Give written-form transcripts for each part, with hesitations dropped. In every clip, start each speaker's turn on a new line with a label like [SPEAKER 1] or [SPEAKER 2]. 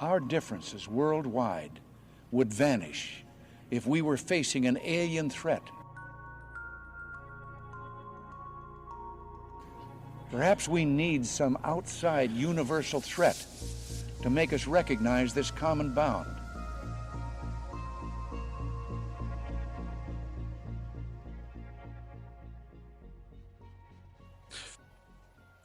[SPEAKER 1] Our differences worldwide would vanish if we were facing an alien threat. Perhaps we need some outside universal threat to make us recognize this common bond.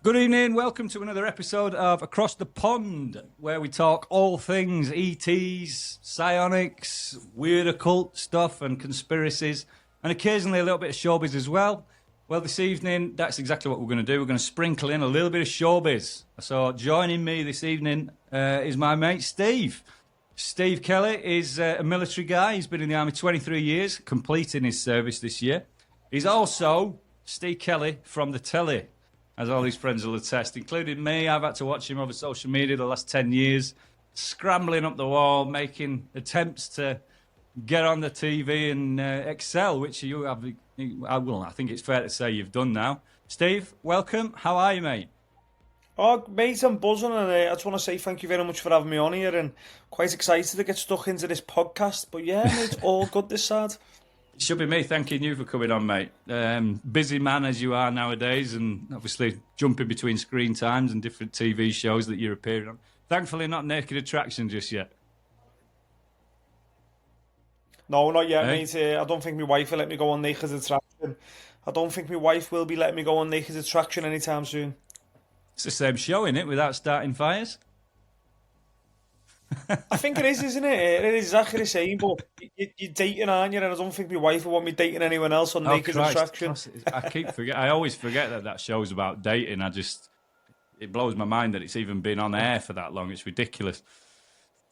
[SPEAKER 2] Good evening, welcome to another episode of Across the Pond, where we talk all things ETs, psionics, weird occult stuff and conspiracies, and occasionally a little bit of showbiz as well. Well, this evening, that's exactly what we're going to do. We're going to sprinkle in a little bit of showbiz. So joining me this evening is my mate Steve. Steve Kelly is a military guy. He's been in the army 23 years, completing his service this year. He's also Steve Kelly from the telly, as all his friends will attest, including me. I've had to watch him over social media the last 10 years, scrambling up the wall, making attempts to get on the TV and excel, which you have. I think it's fair to say you've done now. Steve, welcome. How are you, mate?
[SPEAKER 3] Oh, mate, I'm buzzing, and I just want to say thank you very much for having me on here, and quite excited to get stuck into this podcast. But yeah, mate, all good this side.
[SPEAKER 2] It should be me thanking you for coming on, mate. Busy man as you are nowadays, and obviously jumping between screen times and different TV shows that you're appearing on. Thankfully, not Naked Attraction just yet.
[SPEAKER 3] No, not yet, mate. I don't think my wife will let me go on Naked Attraction. I don't think my wife will be letting me go on Naked Attraction anytime soon.
[SPEAKER 2] It's the same show, isn't it, without starting fires?
[SPEAKER 3] I think it is, isn't it? It is exactly the same, but you're dating, aren't you? And I don't think my wife will want me dating anyone else on Naked Attraction.
[SPEAKER 2] I always forget that show's about dating. It blows my mind that it's even been on air for that long. It's ridiculous.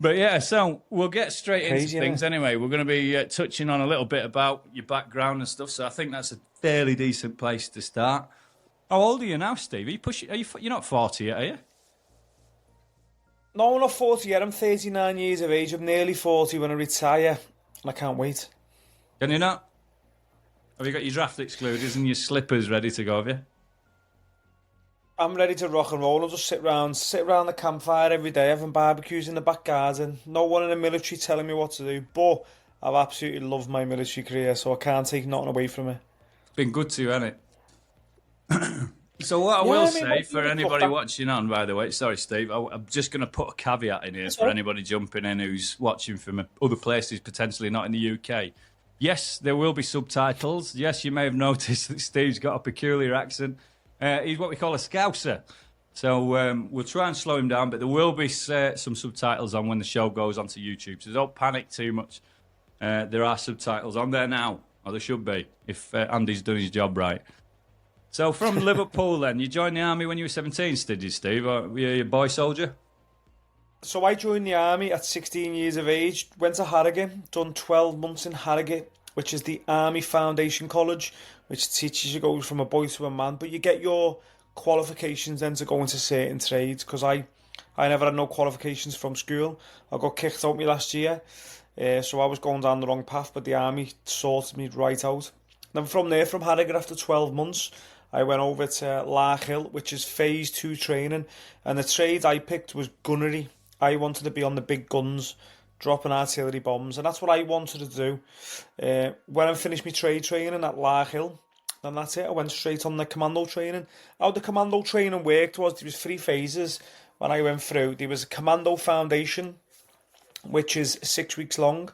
[SPEAKER 2] But yeah, so we'll get straight into things anyway. We're going to be touching on a little bit about your background and stuff. So I think that's a fairly decent place to start. How old are you now, Steve? You're not 40 yet, are you?
[SPEAKER 3] No, I'm not 40 yet. I'm 39 years of age. I'm nearly 40 when I retire, and I can't wait.
[SPEAKER 2] Can you not? Have you got your draft excluders and your slippers ready to go, have you?
[SPEAKER 3] I'm ready to rock and roll. I'll just sit around the campfire every day, having barbecues in the back garden. No one in the military telling me what to do, but I've absolutely loved my military career, so I can't take nothing away from it.
[SPEAKER 2] It's been good to you, hasn't it? So what I will say for anybody watching on, by the way, sorry, Steve, I'm just going to put a caveat in here for anybody jumping in who's watching from other places, potentially not in the UK. Yes, there will be subtitles. Yes, you may have noticed that Steve's got a peculiar accent. He's what we call a Scouser. So we'll try and slow him down, but there will be some subtitles on when the show goes onto YouTube. So don't panic too much. There are subtitles on there now, or there should be, if Andy's done his job right. So from Liverpool then, you joined the army when you were 17, did you, Steve? Or were you a boy soldier?
[SPEAKER 3] So I joined the army at 16 years of age, went to Harrogate, done 12 months in Harrogate, which is the Army Foundation College, which teaches you go from a boy to a man, but you get your qualifications then to go into certain trades, because I never had no qualifications from school. I got kicked out my last year, so I was going down the wrong path, but the army sorted me right out. Then from there, from Harrogate, after 12 months, I went over to Larkhill, which is phase 2 training, and the trade I picked was gunnery. I wanted to be on the big guns, dropping artillery bombs, and that's what I wanted to do. When I finished my trade training at Larkhill, then that's it, I went straight on the commando training. How the commando training worked was, there was 3 phases when I went through. There was a commando foundation, which is 6 weeks long.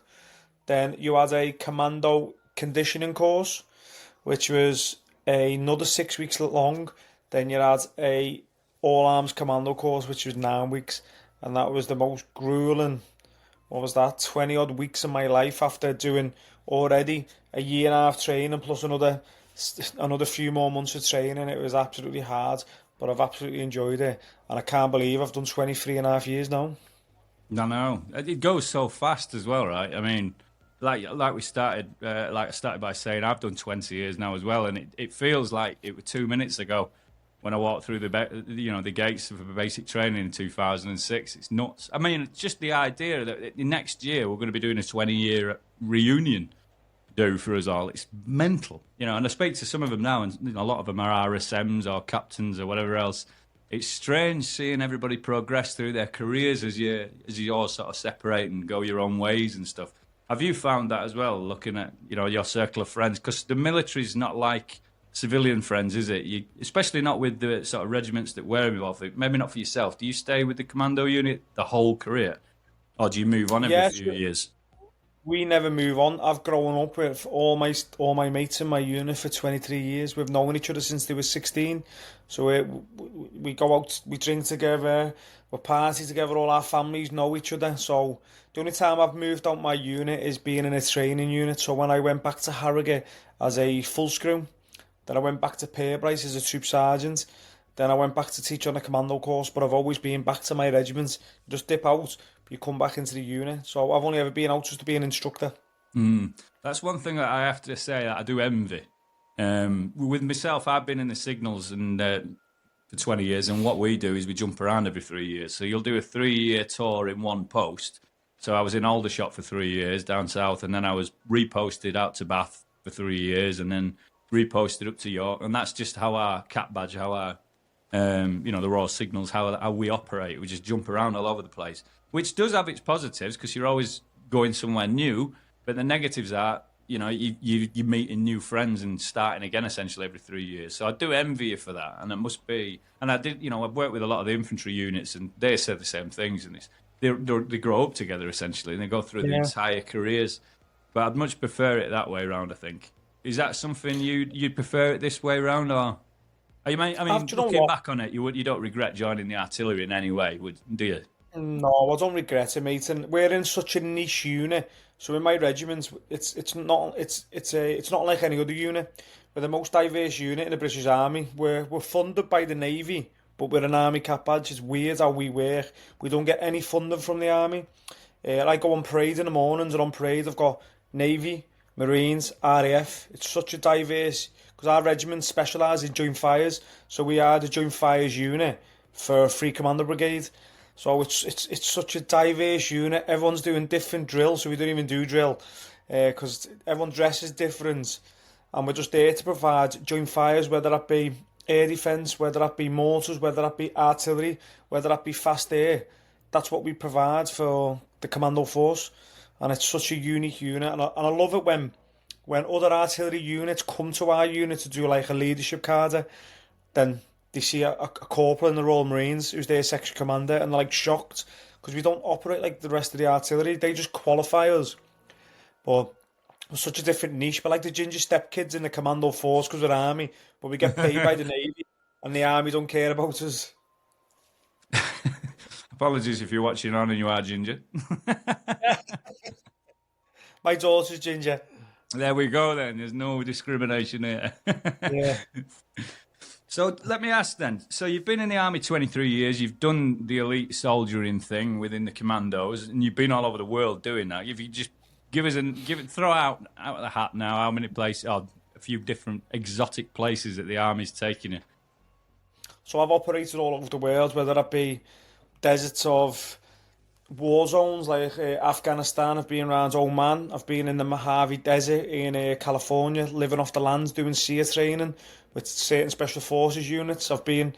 [SPEAKER 3] Then you had a commando conditioning course, which was another 6 weeks long. Then you had a all-arms commando course, which was 9 weeks, and that was the most grueling, 20-odd weeks of my life, after doing already a year and a half training plus another few more months of training. It was absolutely hard, but I've absolutely enjoyed it, and I can't believe I've done 23 and a half years now.
[SPEAKER 2] No, it goes so fast as well, right? I mean, like I started by saying, I've done 20 years now as well, and it feels like it was 2 minutes ago when I walked through the gates of basic training in 2006. It's nuts. I mean, just the idea that next year we're going to be doing a 20-year reunion for us all. It's mental, and I speak to some of them now, and a lot of them are RSMs or captains or whatever else. it's strange seeing everybody progress through their careers as you all sort of separate and go your own ways and stuff. Have you found that as well, looking at your circle of friends? Because the military's not like civilian friends, is it? Especially not with the sort of regiments that we're involved with. Maybe not for yourself. Do you stay with the commando unit the whole career, or do you move on every few years?
[SPEAKER 3] We never move on. I've grown up with all my mates in my unit for 23 years. We've known each other since they were 16. So we go out, we drink together, we party together, all our families know each other. So the only time I've moved out my unit is being in a training unit. So when I went back to Harrogate as a full screw, then I went back to Perbryce as a troop sergeant, then I went back to teach on a commando course, but I've always been back to my regiment. You just dip out, you come back into the unit. So I've only ever been out just to be an instructor.
[SPEAKER 2] That's one thing that I have to say that I do envy. With myself, I've been in the signals and for 20 years, and what we do is we jump around every 3 years. So you'll do a 3-year tour in one post. So I was in Aldershot for 3 years down south, and then I was reposted out to Bath for 3 years, and then reposted up to York. And that's just how our cap badge, how our the Royal Signals, how we operate. We just jump around all over the place, which does have its positives because you're always going somewhere new. But the negatives are, you're meeting new friends and starting again essentially every 3 years. So I do envy you for that, and it must be. And I did, I've worked with a lot of the infantry units, and they say the same things. And they grow up together essentially, and they go through the entire careers. But I'd much prefer it that way around. I think. Is that something you'd prefer it this way around, or? I mean, looking back on it, you don't regret joining the artillery in any way, do you?
[SPEAKER 3] No, I don't regret it, mate. And we're in such a niche unit. So in my regiment, it's not like any other unit. We're the most diverse unit in the British Army. We're funded by the Navy, but we're an Army cap badge. It's weird how we work. We don't get any funding from the Army. I go on parade in the mornings, and on parade I've got Navy, Marines, RAF. It's such a diverse, because our regiment specialises in joint fires. So we are the joint fires unit for Free Commander Brigade. So it's such a diverse unit. Everyone's doing different drills, so we don't even do drill because everyone dresses different. And we're just there to provide joint fires, whether that be air defence, whether that be mortars, whether that be artillery, whether that be fast air. That's what we provide for the Commando Force. And it's such a unique unit. And I love it when other artillery units come to our unit to do like a leadership cadre, then they see a corporal in the Royal Marines who's their section commander, and they're like shocked because we don't operate like the rest of the artillery. They just qualify us. But we're such a different niche. But like the ginger step kids in the Commando Force because we're Army, but we get paid by the Navy, and the Army don't care about us.
[SPEAKER 2] Apologies if you're watching on and you are ginger.
[SPEAKER 3] My daughter's ginger.
[SPEAKER 2] There we go then. There's no discrimination here.
[SPEAKER 3] Yeah.
[SPEAKER 2] So let me ask then. So you've been in the Army 23 years. You've done the elite soldiering thing within the commandos, and you've been all over the world doing that. If you just throw out of the hat now how many places, or a few different exotic places that the Army's taking you.
[SPEAKER 3] So I've operated all over the world, whether that be deserts of war zones like Afghanistan. I've been around Oman. I've been in the Mojave Desert in California, living off the land, doing SEER training with certain special forces units. I've been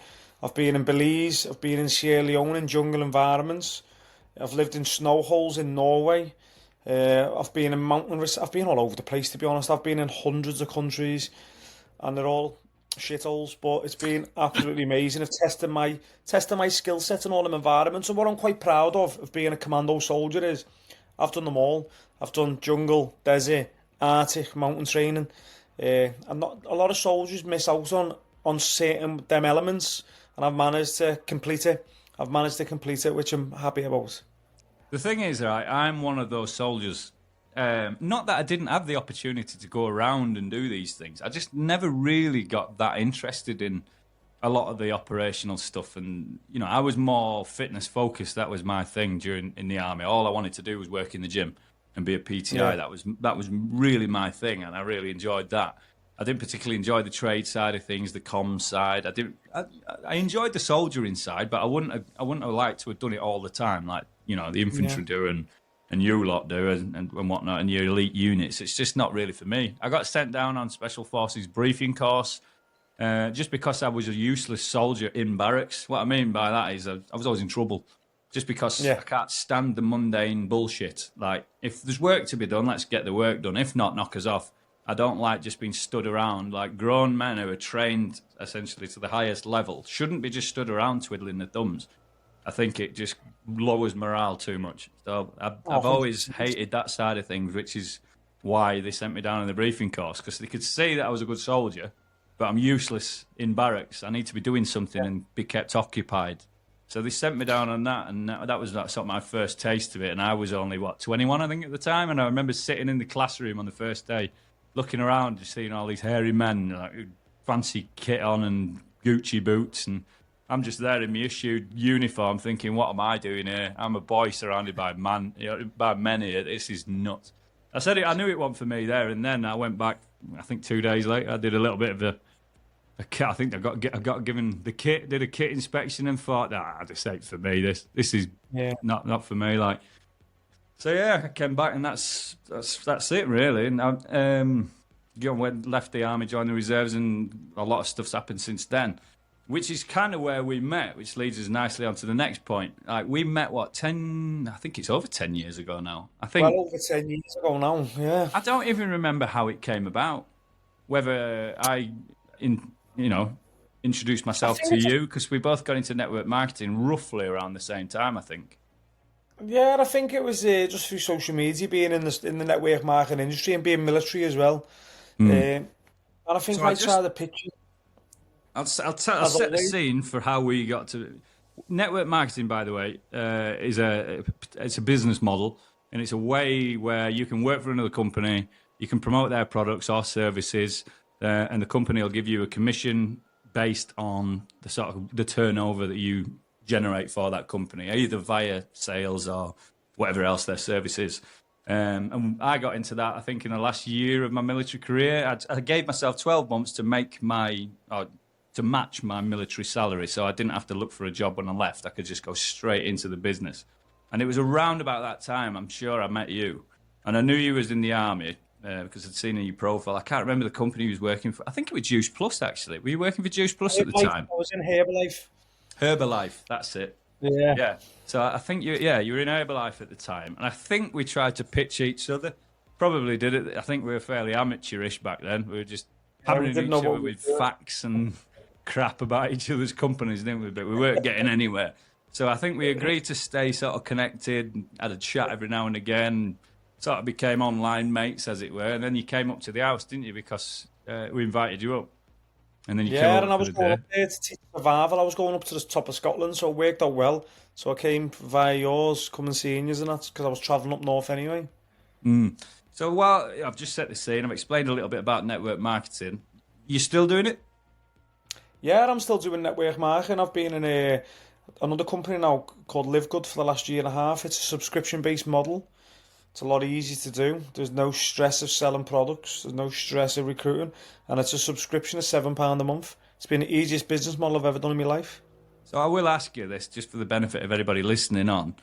[SPEAKER 3] in Belize. I've been in Sierra Leone in jungle environments. I've lived in snow holes in Norway. I've been in I've been all over the place, to be honest. I've been in hundreds of countries, and they're all shitholes, but it's been absolutely amazing. I've tested my skill set in all them environments, and what I'm quite proud of being a commando soldier is I've done them all. I've done jungle, desert, Arctic, mountain training. And not a lot of soldiers miss out on certain them elements, and I've managed to complete it. Which I'm happy about.
[SPEAKER 2] The thing is, right, I'm one of those soldiers. Not that I didn't have the opportunity to go around and do these things. I just never really got that interested in a lot of the operational stuff. And, I was more fitness focused. That was my thing in the Army. All I wanted to do was work in the gym and be a PTI. Yeah. That was really my thing, and I really enjoyed that. I didn't particularly enjoy the trade side of things, the comms side. I enjoyed the soldiering side, but I wouldn't have liked to have done it all the time, like the infantry do and you lot do and whatnot, and your elite units. It's just not really for me. I got sent down on Special Forces briefing course just because I was a useless soldier in barracks. What I mean by that is I was always in trouble. Just because I can't stand the mundane bullshit. Like, if there's work to be done, let's get the work done. If not, knock us off. I don't like just being stood around. Like, grown men who are trained essentially to the highest level shouldn't be just stood around twiddling their thumbs. I think it just lowers morale too much. So I've always hated that side of things, which is why they sent me down on the briefing course, because they could see that I was a good soldier, but I'm useless in barracks. I need to be doing something and be kept occupied. So they sent me down on that, and that was sort of my first taste of it. And I was only, 21, I think, at the time. And I remember sitting in the classroom on the first day, looking around, just seeing all these hairy men, like fancy kit on and Gucci boots. And I'm just there in my issued uniform thinking, what am I doing here? I'm a boy surrounded by men here. This is nuts. I knew it wasn't for me there. And then I went back, I think 2 days later, I did a little bit of a kit. I think I got given the kit, did a kit inspection, and thought, this ain't for me. This is not for me. Like, so I came back, and that's it really. And I left the army, joined the reserves, and a lot of stuff's happened since then. Which is kind of where we met, which leads us nicely on to the next point. Like, we met, 10, I think it's over 10 years ago now. I think.
[SPEAKER 3] Well, over 10 years ago now, yeah.
[SPEAKER 2] I don't even remember how it came about. Whether I introduced myself to you, because we both got into network marketing roughly around the same time, I think.
[SPEAKER 3] Yeah, I think it was just through social media, being in the network marketing industry and being military as well. And I think so I tried the picture.
[SPEAKER 2] I'll set the scene for how we got to network marketing. By the way, it's a business model, and it's a way where you can work for another company, you can promote their products or services, and the company will give you a commission based on the sort of the turnover that you generate for that company, either via sales or whatever else their service is. And I got into that, I think, in the last year of my military career. I gave myself 12 months to match my military salary, so I didn't have to look for a job when I left. I could just go straight into the business. And it was around about that time, I'm sure, I met you. And I knew you was in the army because I'd seen in your profile. I can't remember the company you was working for. I think it was Juice Plus, actually. Were you working for Juice Plus at the time?
[SPEAKER 3] I was in Herbalife.
[SPEAKER 2] Herbalife, that's it. Yeah. So I think you were in Herbalife at the time. And I think we tried to pitch each other. Probably did it. I think we were fairly amateurish back then. We were just hammering each other with facts and crap about each other's companies, didn't we? But we weren't getting anywhere. So I think we agreed to stay sort of connected, had a chat every now and again, sort of became online mates, as it were. And then you came up to the house, didn't you? Because we invited you up. And then you came up
[SPEAKER 3] and I was
[SPEAKER 2] for the
[SPEAKER 3] going
[SPEAKER 2] day.
[SPEAKER 3] up there to teach survival. I was going up to the top of Scotland, so it worked out well. So I came via yours, coming seeing you, and that's because I was travelling up north anyway.
[SPEAKER 2] So while I've just set the scene, I've explained a little bit about network marketing. You still doing it?
[SPEAKER 3] Yeah, I'm still doing network marketing. I've been in another company now called Live Good for the last year and a half. It's a subscription-based model. It's a lot easier to do. There's no stress of selling products. There's no stress of recruiting. And it's a subscription of £7 a month. It's been the easiest business model I've ever done in my life.
[SPEAKER 2] So I will ask you this, just for the benefit of anybody listening on.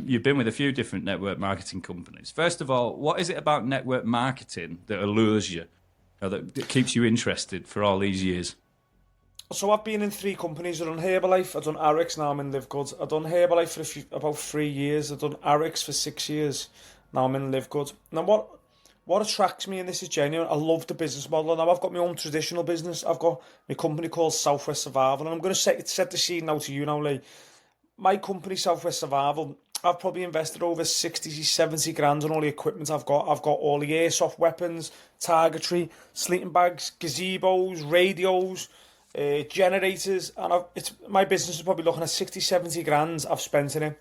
[SPEAKER 2] You've been with a few different network marketing companies. First of all, what is it about network marketing that allures you, or that keeps you interested for all these years?
[SPEAKER 3] So I've been in 3 companies. I've done Herbalife, I've done Arix, now I'm in Live Good. I've done Herbalife for about 3 years. I've done Arix for 6 years. Now I'm in Live Good. Now what attracts me, and this is genuine, I love the business model. Now I've got my own traditional business. I've got my company called Southwest Survival, and I'm going to set the scene now to you now, Lee. My company, Southwest Survival, I've probably invested over 60, 70 grand on all the equipment I've got. I've got all the airsoft weapons, targetry, sleeping bags, gazebos, radios, generators, and my business is probably looking at 60, 70 grand I've spent in it.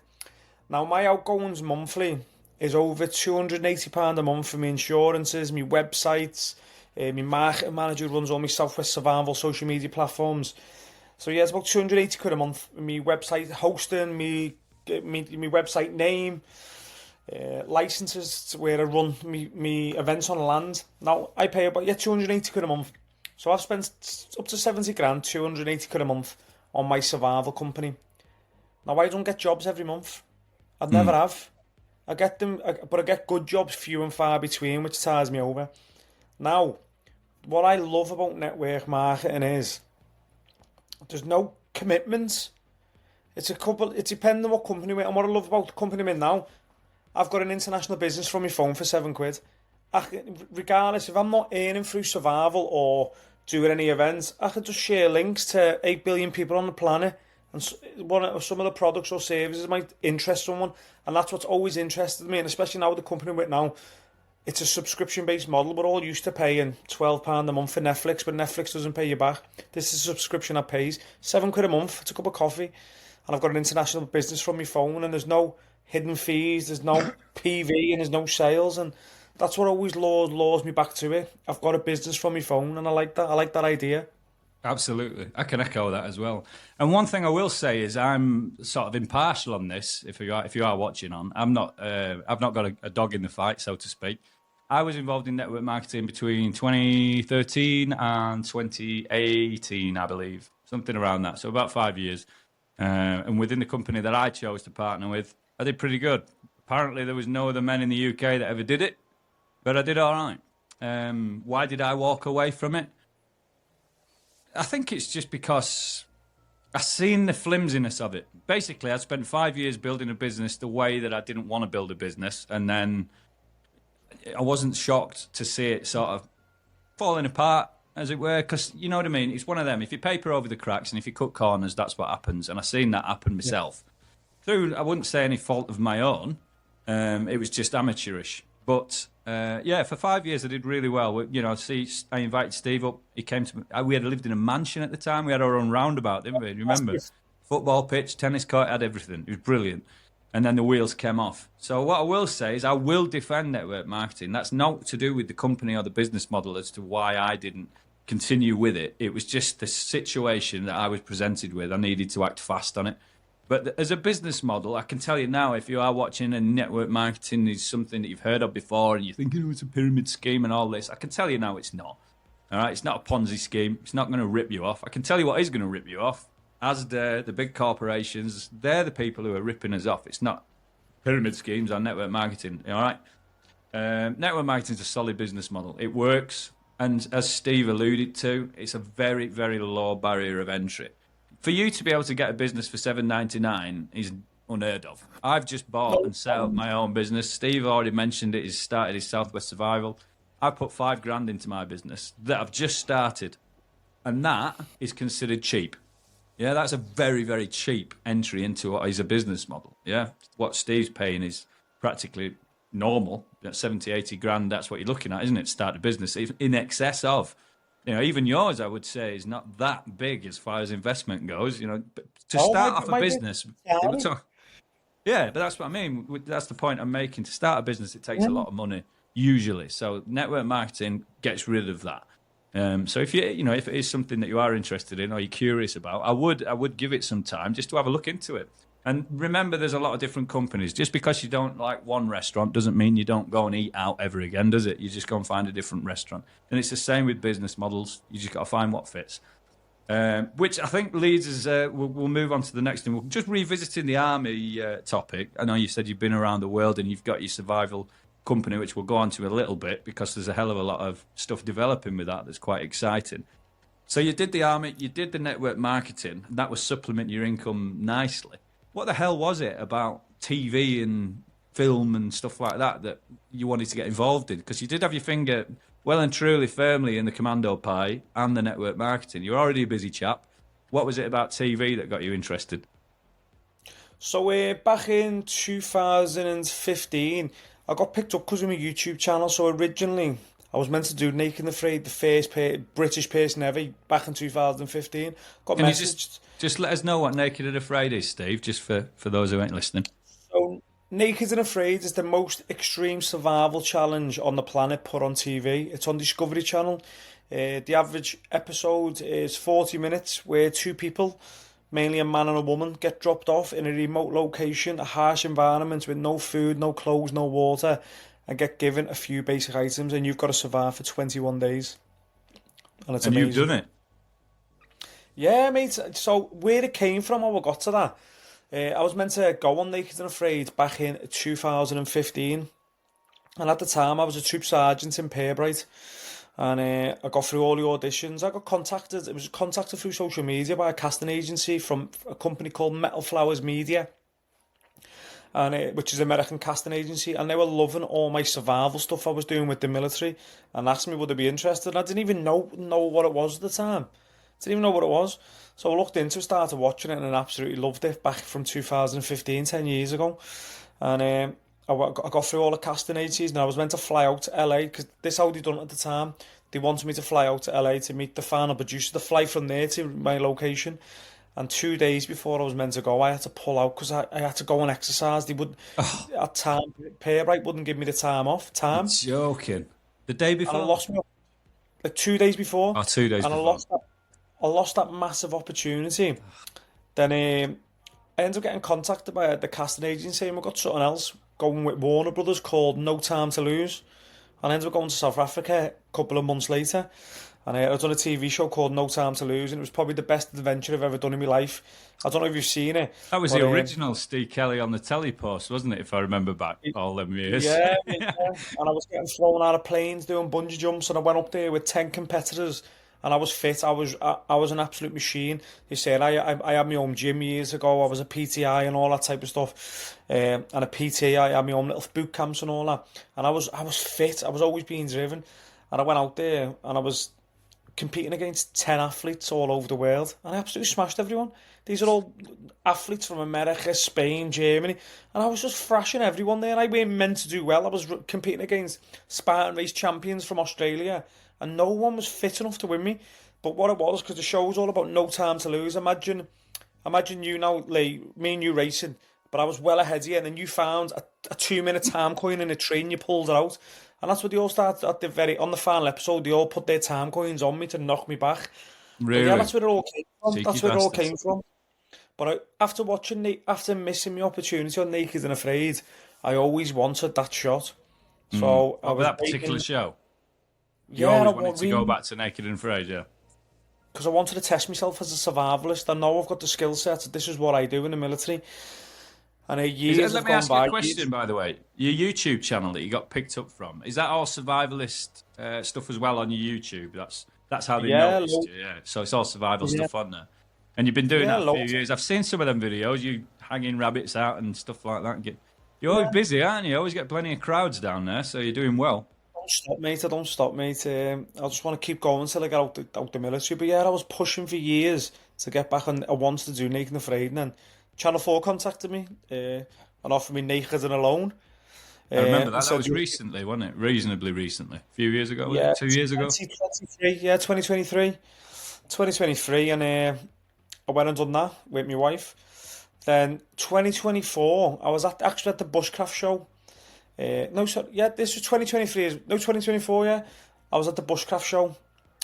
[SPEAKER 3] Now my outgoings monthly is over £280 a month for my insurances, my websites, my marketing manager runs all my Southwest Survival social media platforms. So yeah, it's about 280 quid a month. My website hosting, my website name, licenses where I run me events on land. Now I pay about 280 quid a month. So I've spent up to 70 grand, 280 quid a month on my survival company. Now I don't get jobs every month. I never have. I get them, but I get good jobs few and far between, which tires me over. Now, what I love about network marketing is there's no commitments. It depends on what company we're in. And what I love about the company I'm in now, I've got an international business from my phone for £7. Regardless, if I'm not earning through survival or doing any events, I can just share links to 8 billion people on the planet, and some of the products or services might interest someone, and that's what's always interested me. And especially now with the company we're now, it's a subscription-based model. We're all used to paying £12 a month for Netflix, but Netflix doesn't pay you back. This is a subscription that pays £7 a month. It's a cup of coffee, and I've got an international business from my phone, and there's no hidden fees, there's no PV, and there's no sales, and that's what always lures me back to it. I've got a business from my phone, and I like that. I like that idea.
[SPEAKER 2] Absolutely. I can echo that as well. And one thing I will say is I'm sort of impartial on this. If you are watching on, I've not got a dog in the fight, so to speak. I was involved in network marketing between 2013 and 2018, I believe, something around that. So about 5 years. And within the company that I chose to partner with, I did pretty good. Apparently, there was no other men in the UK that ever did it, but I did all right. Why did I walk away from it? I think it's just because I seen the flimsiness of it. Basically, I spent 5 years building a business the way that I didn't want to build a business, and then I wasn't shocked to see it sort of falling apart, as it were, because you know what I mean? It's one of them. If you paper over the cracks and if you cut corners, that's what happens, and I've seen that happen myself. Through, I wouldn't say any fault of my own, it was just amateurish. But for 5 years I did really well. You know, I invited Steve up. He came to me. We had lived in a mansion at the time. We had our own roundabout, didn't we? Remember? Football pitch, tennis court, had everything. It was brilliant. And then the wheels came off. So what I will say is I will defend network marketing. That's not to do with the company or the business model as to why I didn't continue with it. It was just the situation that I was presented with. I needed to act fast on it. But as a business model, I can tell you now, if you are watching and network marketing is something that you've heard of before and you're thinking, oh, it's a pyramid scheme and all this, I can tell you now it's not. All right, it's not a Ponzi scheme. It's not going to rip you off. I can tell you what is going to rip you off. As the big corporations, they're the people who are ripping us off. It's not pyramid schemes or network marketing. All right, network marketing is a solid business model. It works, and as Steve alluded to, it's a very, very low barrier of entry. For you to be able to get a business for $7.99 is unheard of. I've just bought and set up my own business. Steve already mentioned it. He's started his Southwest Survival. I put $5,000 into my business that I've just started, and that is considered cheap. Yeah, that's a very, very cheap entry into what is a business model. Yeah, what Steve's paying is practically normal. That's 70, 80 grand. That's what you're looking at, isn't it? Start a business in excess of. You know, even yours, I would say, is not that big as far as investment goes. You know, to start off a business, but that's what I mean. That's the point I'm making. To start a business, it takes a lot of money usually. So network marketing gets rid of that. So if if it is something that you are interested in or you're curious about, I would give it some time just to have a look into it. And remember, there's a lot of different companies. Just because you don't like one restaurant doesn't mean you don't go and eat out ever again, does it? You just go and find a different restaurant. And it's the same with business models. You just got to find what fits. Which I think leads us, we'll move on to the next thing. We're just revisiting the army topic. I know you said you've been around the world and you've got your survival company, which we'll go on to a little bit because there's a hell of a lot of stuff developing with that that's quite exciting. So you did the army, you did the network marketing, and that was supplement your income nicely. What the hell was it about TV and film and stuff like that you wanted to get involved in? Because you did have your finger well and truly firmly in the commando pie and the network marketing. You're already a busy chap. What was it about TV that got you interested?
[SPEAKER 3] So back in 2015, I got picked up because of my YouTube channel. So originally, I was meant to do Naked and Afraid, the first British person ever, back in 2015. Got
[SPEAKER 2] Can
[SPEAKER 3] messaged.
[SPEAKER 2] You just let us know what Naked and Afraid is, Steve, just for those who ain't listening.
[SPEAKER 3] So Naked and Afraid is the most extreme survival challenge on the planet put on TV. It's on Discovery Channel. The average episode is 40 minutes where two people, mainly a man and a woman, get dropped off in a remote location, a harsh environment with no food, no clothes, no water, and get given a few basic items, and you've got to survive for 21 days. And it's amazing.
[SPEAKER 2] You've done it?
[SPEAKER 3] Yeah, mate. So where it came from, how I got to that, I was meant to go on Naked and Afraid back in 2015. And at the time, I was a troop sergeant in Purbright. And I got through all the auditions. I got contacted. It was contacted through social media by a casting agency from a company called Metal Flowers Media, and which is an American casting agency. And they were loving all my survival stuff I was doing with the military, and asked me would I be interested. And I didn't even know what it was at the time. Didn't even know what it was. So I looked into it, started watching it, and absolutely loved it back from 2015, 10 years ago. And I got through all the casting agencies, and I was meant to fly out to LA, because this is how they done it at the time. They wanted me to fly out to LA to meet the final producer, to fly from there to my location. And 2 days before I was meant to go, I had to pull out because I had to go and exercise. They would, at time, pay right wouldn't give me the time off.
[SPEAKER 2] You're
[SPEAKER 3] Time.
[SPEAKER 2] joking. The day
[SPEAKER 3] And I
[SPEAKER 2] before?
[SPEAKER 3] lost my, like 2 days before.
[SPEAKER 2] Oh, 2 days
[SPEAKER 3] And
[SPEAKER 2] before.
[SPEAKER 3] I lost that massive opportunity. Then I ended up getting contacted by the casting agency, and we got something else going with Warner Brothers called No Time to Lose. And I ended up going to South Africa a couple of months later. And I done a TV show called No Time to Lose, and it was probably the best adventure I've ever done in my life. I don't know if you've seen it.
[SPEAKER 2] That was
[SPEAKER 3] but,
[SPEAKER 2] the original Steve Kelly on the telly post, wasn't it? If I remember back all them years.
[SPEAKER 3] Yeah, yeah. And I was getting thrown out of planes doing bungee jumps, and I went up there with 10 competitors, and I was fit. I was an absolute machine. They said I had my own gym years ago. I was a PTI and all that type of stuff, and a PT. I had my own little boot camps and all that. And I was fit. I was always being driven, and I went out there and I was competing against 10 athletes all over the world, and I absolutely smashed everyone. These are all athletes from America, Spain, Germany, and I was just thrashing everyone there. I weren't meant to do well. I was competing against Spartan race champions from Australia, and no one was fit enough to win me. But what it was, because the show was all about no time to lose. Imagine you now, Lee, me and you racing, but I was well ahead of you, and then you found a 2 minute time coin in a train, you pulled it out. And that's what they all started at on the final episode. They all put their time coins on me to knock me back.
[SPEAKER 2] Really?
[SPEAKER 3] But yeah, that's where it all came from.
[SPEAKER 2] Cheeky
[SPEAKER 3] That's where it all
[SPEAKER 2] bastards.
[SPEAKER 3] came from. But after missing my opportunity on Naked and Afraid, I always wanted that shot. So I
[SPEAKER 2] With
[SPEAKER 3] was
[SPEAKER 2] that particular
[SPEAKER 3] waiting.
[SPEAKER 2] show? You
[SPEAKER 3] Yeah,
[SPEAKER 2] always
[SPEAKER 3] I
[SPEAKER 2] wanted to
[SPEAKER 3] really,
[SPEAKER 2] go back to Naked and Afraid, yeah?
[SPEAKER 3] because I wanted to test myself as a survivalist. I know I've got the skill set. This is what I do in the military. And years
[SPEAKER 2] Let
[SPEAKER 3] have
[SPEAKER 2] me
[SPEAKER 3] gone
[SPEAKER 2] ask you
[SPEAKER 3] by.
[SPEAKER 2] a question, by the way. Your YouTube channel that you got picked up from, is that all survivalist stuff as well on your YouTube? That's how they
[SPEAKER 3] Yeah,
[SPEAKER 2] noticed you, yeah. So it's all survival
[SPEAKER 3] yeah,
[SPEAKER 2] stuff on there. And you've been doing
[SPEAKER 3] yeah,
[SPEAKER 2] that a few
[SPEAKER 3] loads.
[SPEAKER 2] years. I've seen some of them videos, you hanging rabbits out and stuff like that. You're always
[SPEAKER 3] Yeah.
[SPEAKER 2] busy, aren't you? You always get plenty of crowds down there, so you're doing well.
[SPEAKER 3] Don't stop, mate. I don't stop, mate. I just want to keep going until I get out the military. But yeah, I was pushing for years to get back on. I wanted to do Naked and Afraid, and then Channel 4 contacted me and offered me Naked and Alone.
[SPEAKER 2] I remember
[SPEAKER 3] And
[SPEAKER 2] that. That
[SPEAKER 3] said,
[SPEAKER 2] was recently, wasn't it? Reasonably recently. A few years ago, was
[SPEAKER 3] yeah,
[SPEAKER 2] it? 2 years ago?
[SPEAKER 3] 2023. Yeah, 2023. 2023, and I went and done that with my wife. Then 2024, I was actually at the Bushcraft show. No, sorry, yeah, this was 2023. No, 2024, yeah. I was at the Bushcraft show,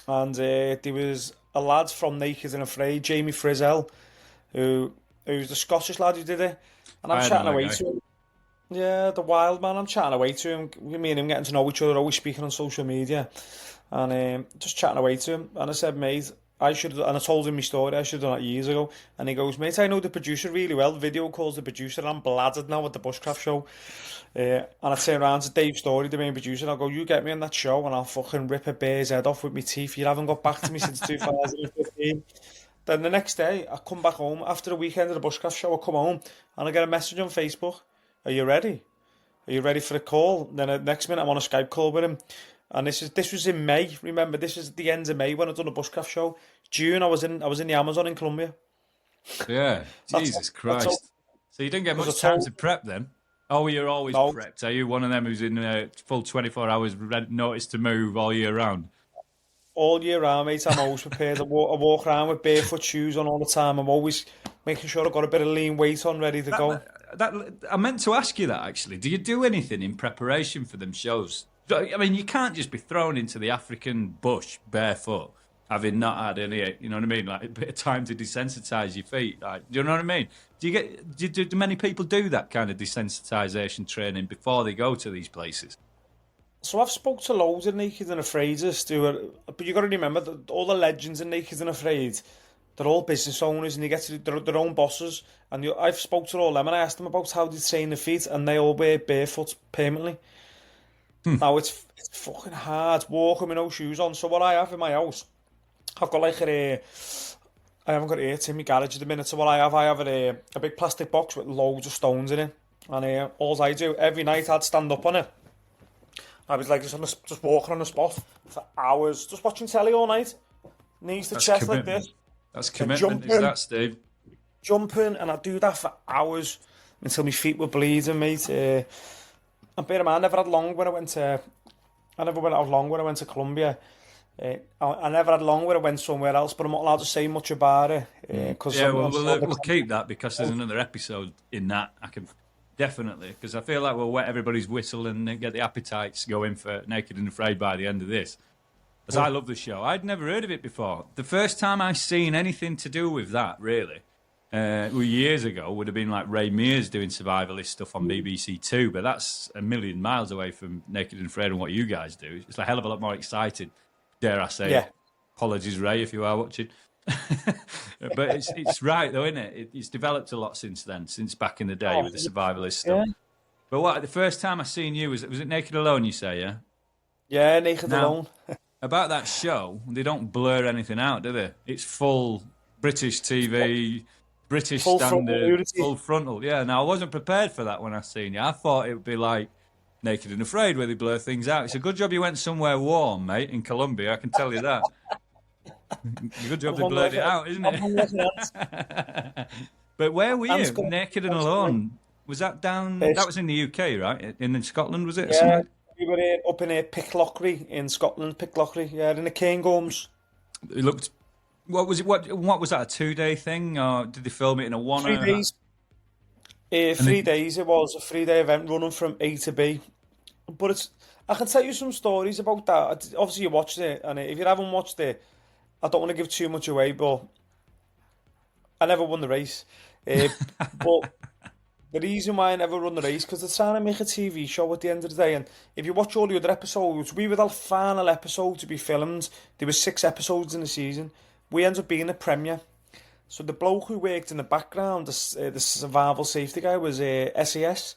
[SPEAKER 3] and there was a lad from Naked and Afraid, Jamie Frizzell, who's the Scottish lad who did it. And I'm
[SPEAKER 2] I know
[SPEAKER 3] chatting
[SPEAKER 2] that
[SPEAKER 3] away
[SPEAKER 2] guy.
[SPEAKER 3] to him. Yeah, the wild man. I'm chatting away to him. Me and him getting to know each other, always speaking on social media, and just chatting away to him. And I said, mate, I should, and I told him my story. I should have done that years ago. And he goes, mate, I know the producer really well. Video calls the producer, and I'm bladdered now at the Bushcraft show. And I turn around to Dave Story, the main producer, and I go, you get me on that show, and I'll fucking rip a bear's head off with my teeth. You haven't got back to me since 2015. Then the next day, I come back home after the weekend of the Bushcraft show. I come home and I get a message on Facebook. Are you ready? Are you ready for a call? Then the next minute I'm on a Skype call with him. And this was in May. Remember, this was the end of May when I done a Bushcraft show. June I was in the Amazon in Colombia.
[SPEAKER 2] Yeah,
[SPEAKER 3] That's
[SPEAKER 2] Jesus
[SPEAKER 3] that's all.
[SPEAKER 2] Christ. So you didn't get
[SPEAKER 3] Because
[SPEAKER 2] much
[SPEAKER 3] I
[SPEAKER 2] time
[SPEAKER 3] told
[SPEAKER 2] to prep then? Oh, you're always
[SPEAKER 3] no,
[SPEAKER 2] prepped. Are you one of them who's in full 24 hours notice to move all year round?
[SPEAKER 3] all year round, mate. I'm always prepared. I walk around with barefoot shoes on all the time. I'm always making sure I've got a bit of lean weight on, ready to go.
[SPEAKER 2] I meant to ask you that actually. Do you do anything in preparation for them shows? I mean, you can't just be thrown into the African bush barefoot, having not had any, you know what I mean, like a bit of time to desensitize your feet. Like, do you know what I mean? Do many people do that kind of desensitization training before they go to these places?
[SPEAKER 3] So I've spoke to loads of Naked and Afraiders, but you got to remember that all the legends in Naked and Afraid, they're all business owners and they get to do their own bosses. And I've spoke to all them and I asked them about how they train their feet, and they all wear barefoot permanently. Now it's fucking hard walking with no shoes on. So what I have in my house, I've got like I haven't got it in my garage at the minute. So what I have a big plastic box with loads of stones in it. And all I do every night, I'd stand up on it. I was like just walking on the spot for hours, just watching telly all night. Knees to chest like this.
[SPEAKER 2] That's commitment, is that, Steve?
[SPEAKER 3] Jumping, and I'd do that for hours until my feet were bleeding, mate. And bear in mind, I never had long when I went to. I never went out long when I went to Colombia. I never had long when I went somewhere else, but I'm not allowed to say much about it. Cause
[SPEAKER 2] we'll keep that because there's another episode in that. I can definitely, because I feel like we'll wet everybody's whistle and get the appetites going for Naked and Afraid by the end of this. Because I love the show. I'd never heard of it before. The first time I seen anything to do with that, really, years ago, would have been like Ray Mears doing survivalist stuff on BBC Two, but that's a million miles away from Naked and Afraid and what you guys do. It's a hell of a lot more exciting, dare I say.
[SPEAKER 3] Yeah.
[SPEAKER 2] Apologies, Ray, if you are watching. But it's right, though, isn't it? It's developed a lot since then, since back in the day with the survivalist stuff.
[SPEAKER 3] Yeah.
[SPEAKER 2] But the first time I seen you, was it Naked Alone, you say, yeah?
[SPEAKER 3] Yeah, Naked Alone.
[SPEAKER 2] About that show, they don't blur anything out, do they? It's full British TV, British
[SPEAKER 3] Full
[SPEAKER 2] standard,
[SPEAKER 3] frontal,
[SPEAKER 2] full frontal. Yeah, now I wasn't prepared for that when I seen you. I thought it would be like Naked and Afraid, where they blur things out. It's a good job you went somewhere warm, mate, in Colombia, I can tell you that. Good job they blurred it out, isn't it? But where were you? Naked and Alone. Was that down? That was in the UK, right? In Scotland, was it?
[SPEAKER 3] Yeah, we were up in Picklockery in Scotland. Picklockery, yeah, in the Cairngorms.
[SPEAKER 2] It looked. What was it? What was that? A 2-day thing, or did they film it in a 1?
[SPEAKER 3] 3 days. 3 days. It was a 3-day event running from A to B. But I can tell you some stories about that. Obviously, you watched it, and if you haven't watched it, I don't want to give too much away, but I never won the race. But the reason why I never run the race, because they're trying to make a TV show at the end of the day, and if you watch all the other episodes, we were the final episode to be filmed. There were 6 episodes in the season. We ended up being a premiere. So the bloke who worked in the background, the survival safety guy, was SAS.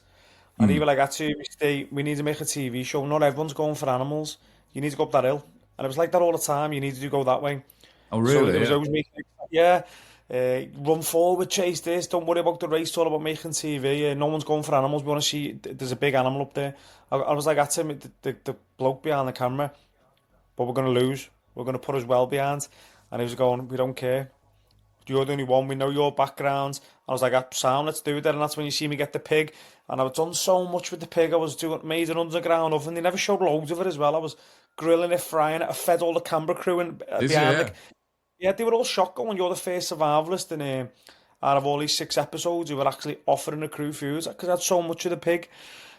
[SPEAKER 3] And he was like, we need to make a TV show. Not everyone's going for animals. You need to go up that hill. And it was like that all the time. You need to go that way.
[SPEAKER 2] Oh, really?
[SPEAKER 3] So it was always making, run forward, chase this. Don't worry about the race. It's all about making TV. No one's going for animals. We want to see. There's a big animal up there. I was like, that's him, the bloke behind the camera. But we're going to lose. We're going to put us well behind. And he was going, we don't care. You're the only one. We know your background. I was like, sound, let's do that. And that's when you see me get the pig. And I've done so much with the pig. I was made an underground oven. They never showed loads of it as well. I was grilling it, frying it. I fed all the camera crew and behind. Yeah, they were all shocked going, you're the first survivalist in out of all these 6 episodes who were actually offering the crew food because I had so much of the pig.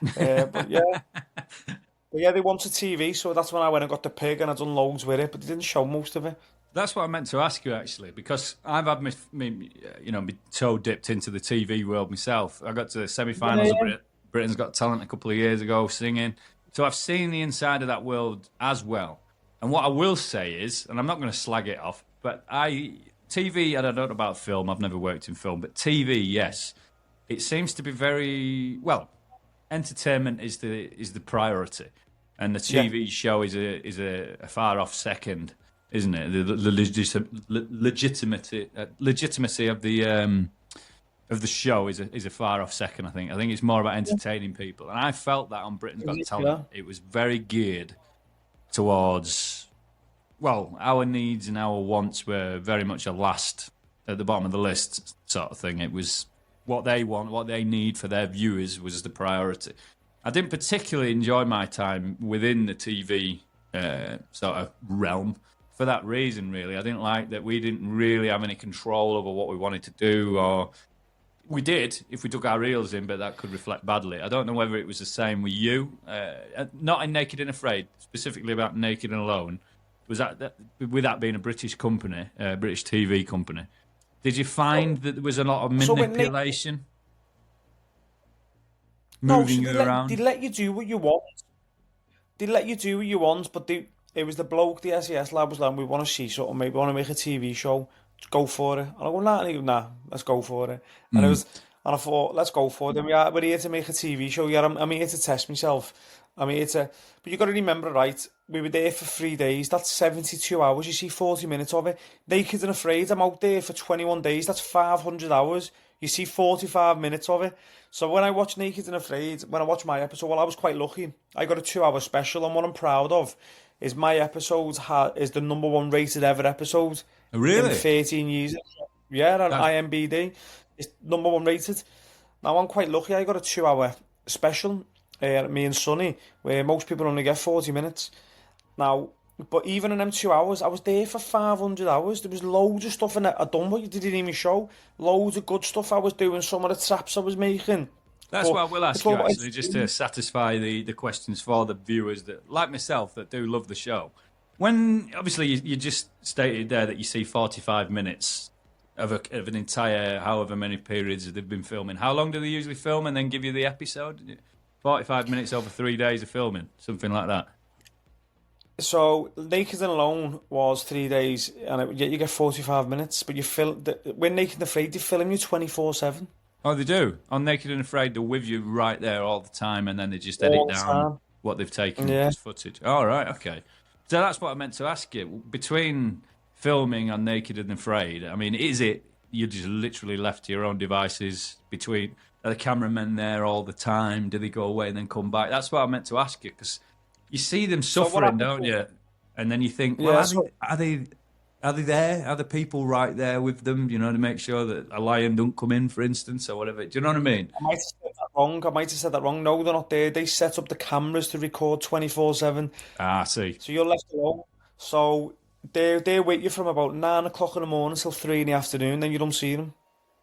[SPEAKER 3] But yeah, they wanted TV, so that's when I went and got the pig and I'd done loads with it, but they didn't show most of it.
[SPEAKER 2] That's what I meant to ask you, actually, because I've had my toe dipped into the TV world myself. I got to the semi-finals of Britain's Got Talent a couple of years ago singing. So I've seen the inside of that world as well. And what I will say is, and I'm not going to slag it off, but TV, and I don't know about film, I've never worked in film, but TV, yes, it seems to be very, well, entertainment is the priority. And the TV show is a far off second, isn't it? The legitimacy of the show is a far off second. I think it's more about entertaining people, and I felt that on Britain's Got Talent, it was very geared towards, well, our needs and our wants were very much a last at the bottom of the list sort of thing. It was what they want, what they need for their viewers was the priority. I didn't particularly enjoy my time within the TV sort of realm. For that reason, really, I didn't like that we didn't really have any control over what we wanted to do, or we did if we took our reels in, but that could reflect badly. I don't know whether it was the same with you, not in Naked and Afraid, specifically about Naked and Alone. Was that with that being a British company, British TV company? Did you find that there was a lot of manipulation, moving you around?
[SPEAKER 3] They let you do what you want. They let you do what you want, but it was the bloke, the SAS lad was like, we want to see something, maybe we want to make a TV show, go for it. And I go, nah, let's go for it. And I thought, let's go for it. Then we're here to make a TV show. Yeah, I'm here to test myself. I mean, but you got to remember, right? We were there for 3 days. That's 72 hours. You see 40 minutes of it. Naked and Afraid, I'm out there for 21 days. That's 500 hours. You see 45 minutes of it. So when I watch Naked and Afraid, when I watch my episode, well, I was quite lucky. I got a 2 hour special, and what I'm proud of is my episode is the #1 rated ever episode in
[SPEAKER 2] Really?
[SPEAKER 3] 13 years. Yeah, on
[SPEAKER 2] That's,
[SPEAKER 3] IMBD. It's #1 rated. Now, I'm quite lucky. I got a 2 hour special, me and Sonny, where most people only get 40 minutes. Now, but even in them 2 hours, I was there for 500 hours. There was loads of stuff in it I done what you didn't even show. Loads of good stuff I was doing, some of the traps I was making.
[SPEAKER 2] that's
[SPEAKER 3] But
[SPEAKER 2] what I will
[SPEAKER 3] it's
[SPEAKER 2] ask
[SPEAKER 3] all
[SPEAKER 2] you,
[SPEAKER 3] about
[SPEAKER 2] actually, just to satisfy the questions for the viewers that, like myself, that do love the show. When, obviously, you just stated there that you see 45 minutes of an entire, however many periods they've been filming. How long do they usually film and then give you the episode? 45 minutes over 3 days of filming, something like that.
[SPEAKER 3] So Naked and Alone was 3 days, and you get 45 minutes. But when Naked and Afraid, they film you 24/7
[SPEAKER 2] Oh, they do. On Naked and Afraid, they're with you right there all the time, and then they just edit
[SPEAKER 3] all the
[SPEAKER 2] down
[SPEAKER 3] time.
[SPEAKER 2] what they've taken
[SPEAKER 3] Yeah.
[SPEAKER 2] as footage. All right, okay. So that's what I meant to ask you. Between filming on Naked and Afraid, I mean, is it you're just literally left to your own devices? Between are the cameramen there all the time? Do they go away and then come back? That's what I meant to ask you, because you see them
[SPEAKER 3] So what
[SPEAKER 2] suffering,
[SPEAKER 3] happened
[SPEAKER 2] don't
[SPEAKER 3] was-
[SPEAKER 2] you? And then you think,
[SPEAKER 3] Yeah,
[SPEAKER 2] well,
[SPEAKER 3] so-
[SPEAKER 2] are they there? Are the people right there with them? You know, to make sure that a lion don't come in, for instance, or whatever. Do you know what I mean?
[SPEAKER 3] I might have said that wrong. I might have said that wrong. No, they're not there. They set up the cameras to record 24/7.
[SPEAKER 2] Ah, I see.
[SPEAKER 3] So you're left alone. So they're with you from about 9 o'clock in the morning till 3 in the afternoon. Then you don't see them.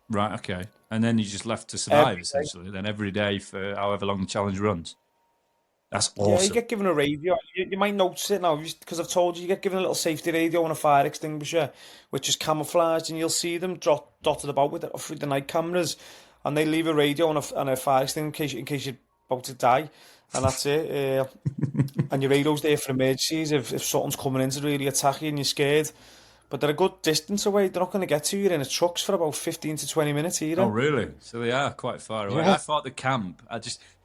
[SPEAKER 2] Right, okay. And then you're just left to survive,
[SPEAKER 3] Every day.
[SPEAKER 2] essentially, then every day for however long the challenge runs. That's
[SPEAKER 3] Yeah, you
[SPEAKER 2] awesome.
[SPEAKER 3] get given a radio. You might notice it now because I've told you. You get given a little safety radio and a fire extinguisher, which is camouflaged, and you'll see them dotted about with it through the night cameras, and they leave a radio and a fire extinguisher in case you're about to die, and that's it. And your radio's there for emergencies if something's coming in to really attack you and you're scared. But they're a good distance away. They're not going to get to you in a trucks for about 15 to 20 minutes either.
[SPEAKER 2] Oh, really? So they are quite far away.
[SPEAKER 3] Yeah.
[SPEAKER 2] I thought the camp.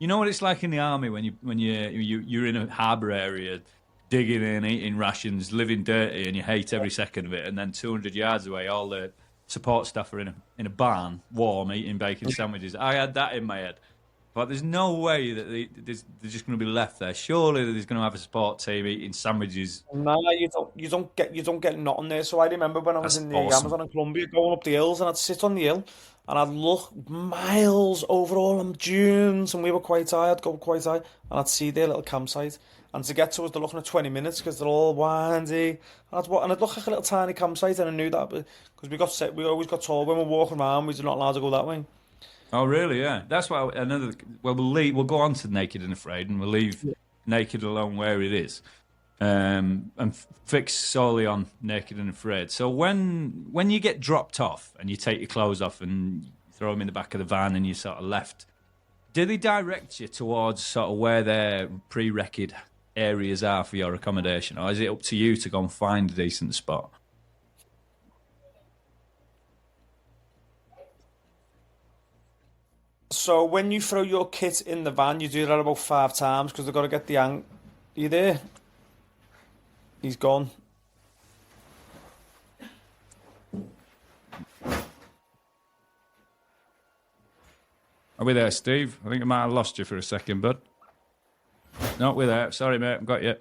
[SPEAKER 2] You know what it's like in the army when you're in a harbour area, digging in, eating rations, living dirty, and you hate every second of it. And then 200 yards away, all the support staff are in a barn, warm, eating bacon sandwiches. I had that in my head. But there's no way that they're just going to be left there. Surely there's going to have a support team eating sandwiches.
[SPEAKER 3] No, you don't get nothing there. So I remember when I was
[SPEAKER 2] That's
[SPEAKER 3] in the
[SPEAKER 2] awesome.
[SPEAKER 3] Amazon in Colombia, going up the hills, and I'd sit on the hill, and I'd look miles over all them dunes, and we were quite high. I'd go quite high, and I'd see their little campsite. And to get to us, they're looking at 20 minutes because they're all windy. And I'd look like a little tiny campsite, and I knew that because we always got told when we're walking around, we're not allowed to go that way.
[SPEAKER 2] Oh, really? Yeah. That's why we'll go on to Naked and Afraid, and we'll leave Naked Alone where it is, and fix solely on Naked and Afraid. So when you get dropped off and you take your clothes off and throw them in the back of the van and you're sort of left, do they direct you towards sort of where their pre-recce areas are for your accommodation, or is it up to you to go and find a decent spot?
[SPEAKER 3] So when you throw your kit in the van, you do that about 5 times because they've got to get the You there? He's gone.
[SPEAKER 2] Are we there, Steve? I think I might have lost you for a second, bud. No, we're there. Sorry, mate, I've got you.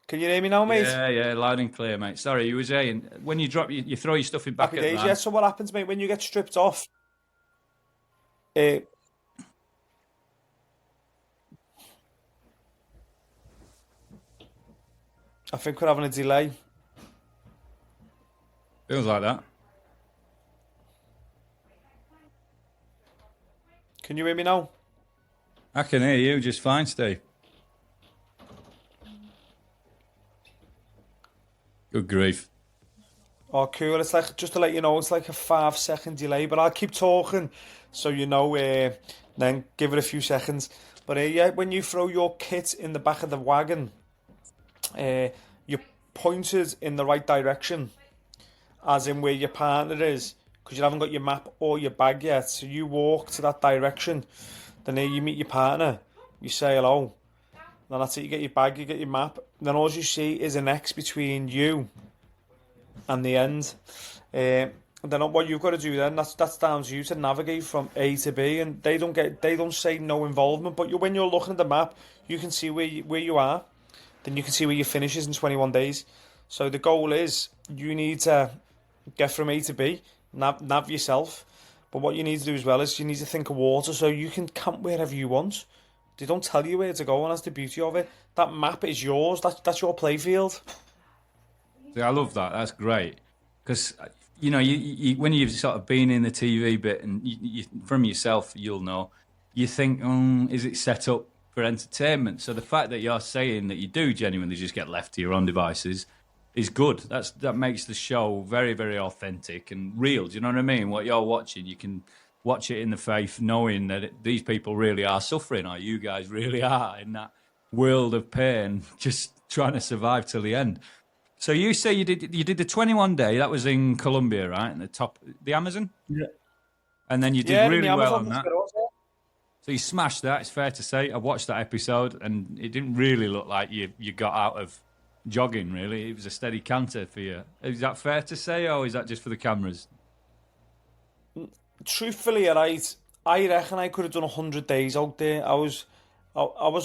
[SPEAKER 3] Can you hear me now, mate?
[SPEAKER 2] Yeah, loud and clear, mate. Sorry, you were saying when you drop, you throw your stuff in back
[SPEAKER 3] Happy
[SPEAKER 2] at the
[SPEAKER 3] days,
[SPEAKER 2] van.
[SPEAKER 3] yeah. So what happens, mate, when you get stripped off? Uh, I think we're having a delay.
[SPEAKER 2] Feels like that.
[SPEAKER 3] Can you hear me now?
[SPEAKER 2] I can hear you just fine, Steve. Good grief.
[SPEAKER 3] Oh, cool. It's like, just to let you know, it's like a 5 second delay, but I'll keep talking so you know, then give it a few seconds. But yeah, when you throw your kit in the back of the wagon, you're pointed in the right direction, as in where your partner is, because you haven't got your map or your bag yet. So you walk to that direction, then you meet your partner, you say hello, then that's it, you get your bag, you get your map, then all you see is an X between you and the end. And then what you've got to do then, that's down to you to navigate from A to B, and they don't say no involvement, but when you're looking at the map, you can see where you are, then you can see where your finish is in 21 days. So the goal is you need to get from A to B, nav yourself, but what you need to do as well is you need to think of water so you can camp wherever you want. They don't tell you where to go, and that's the beauty of it. That map is yours. That's your playfield.
[SPEAKER 2] See, I love that. That's great. Because, you when you've sort of been in the TV bit and you from yourself, you'll know, you think, is it set up for entertainment? So the fact that you're saying that you do genuinely just get left to your own devices is good. That makes the show very, very authentic and real. Do you know what I mean? What you're watching, you can watch it in the faith knowing that these people really are suffering, or you guys really are in that world of pain, just trying to survive till the end. So you say you did the 21 day, that was in Colombia, right? In the Amazon?
[SPEAKER 3] Yeah.
[SPEAKER 2] And then you did really well on that.
[SPEAKER 3] So
[SPEAKER 2] you smashed that, it's fair to say. I watched that episode and it didn't really look like you got out of jogging, really. It was a steady canter for you. Is that fair to say, or is that just for the cameras?
[SPEAKER 3] Truthfully, right, I reckon I could have done 100 days out there. I was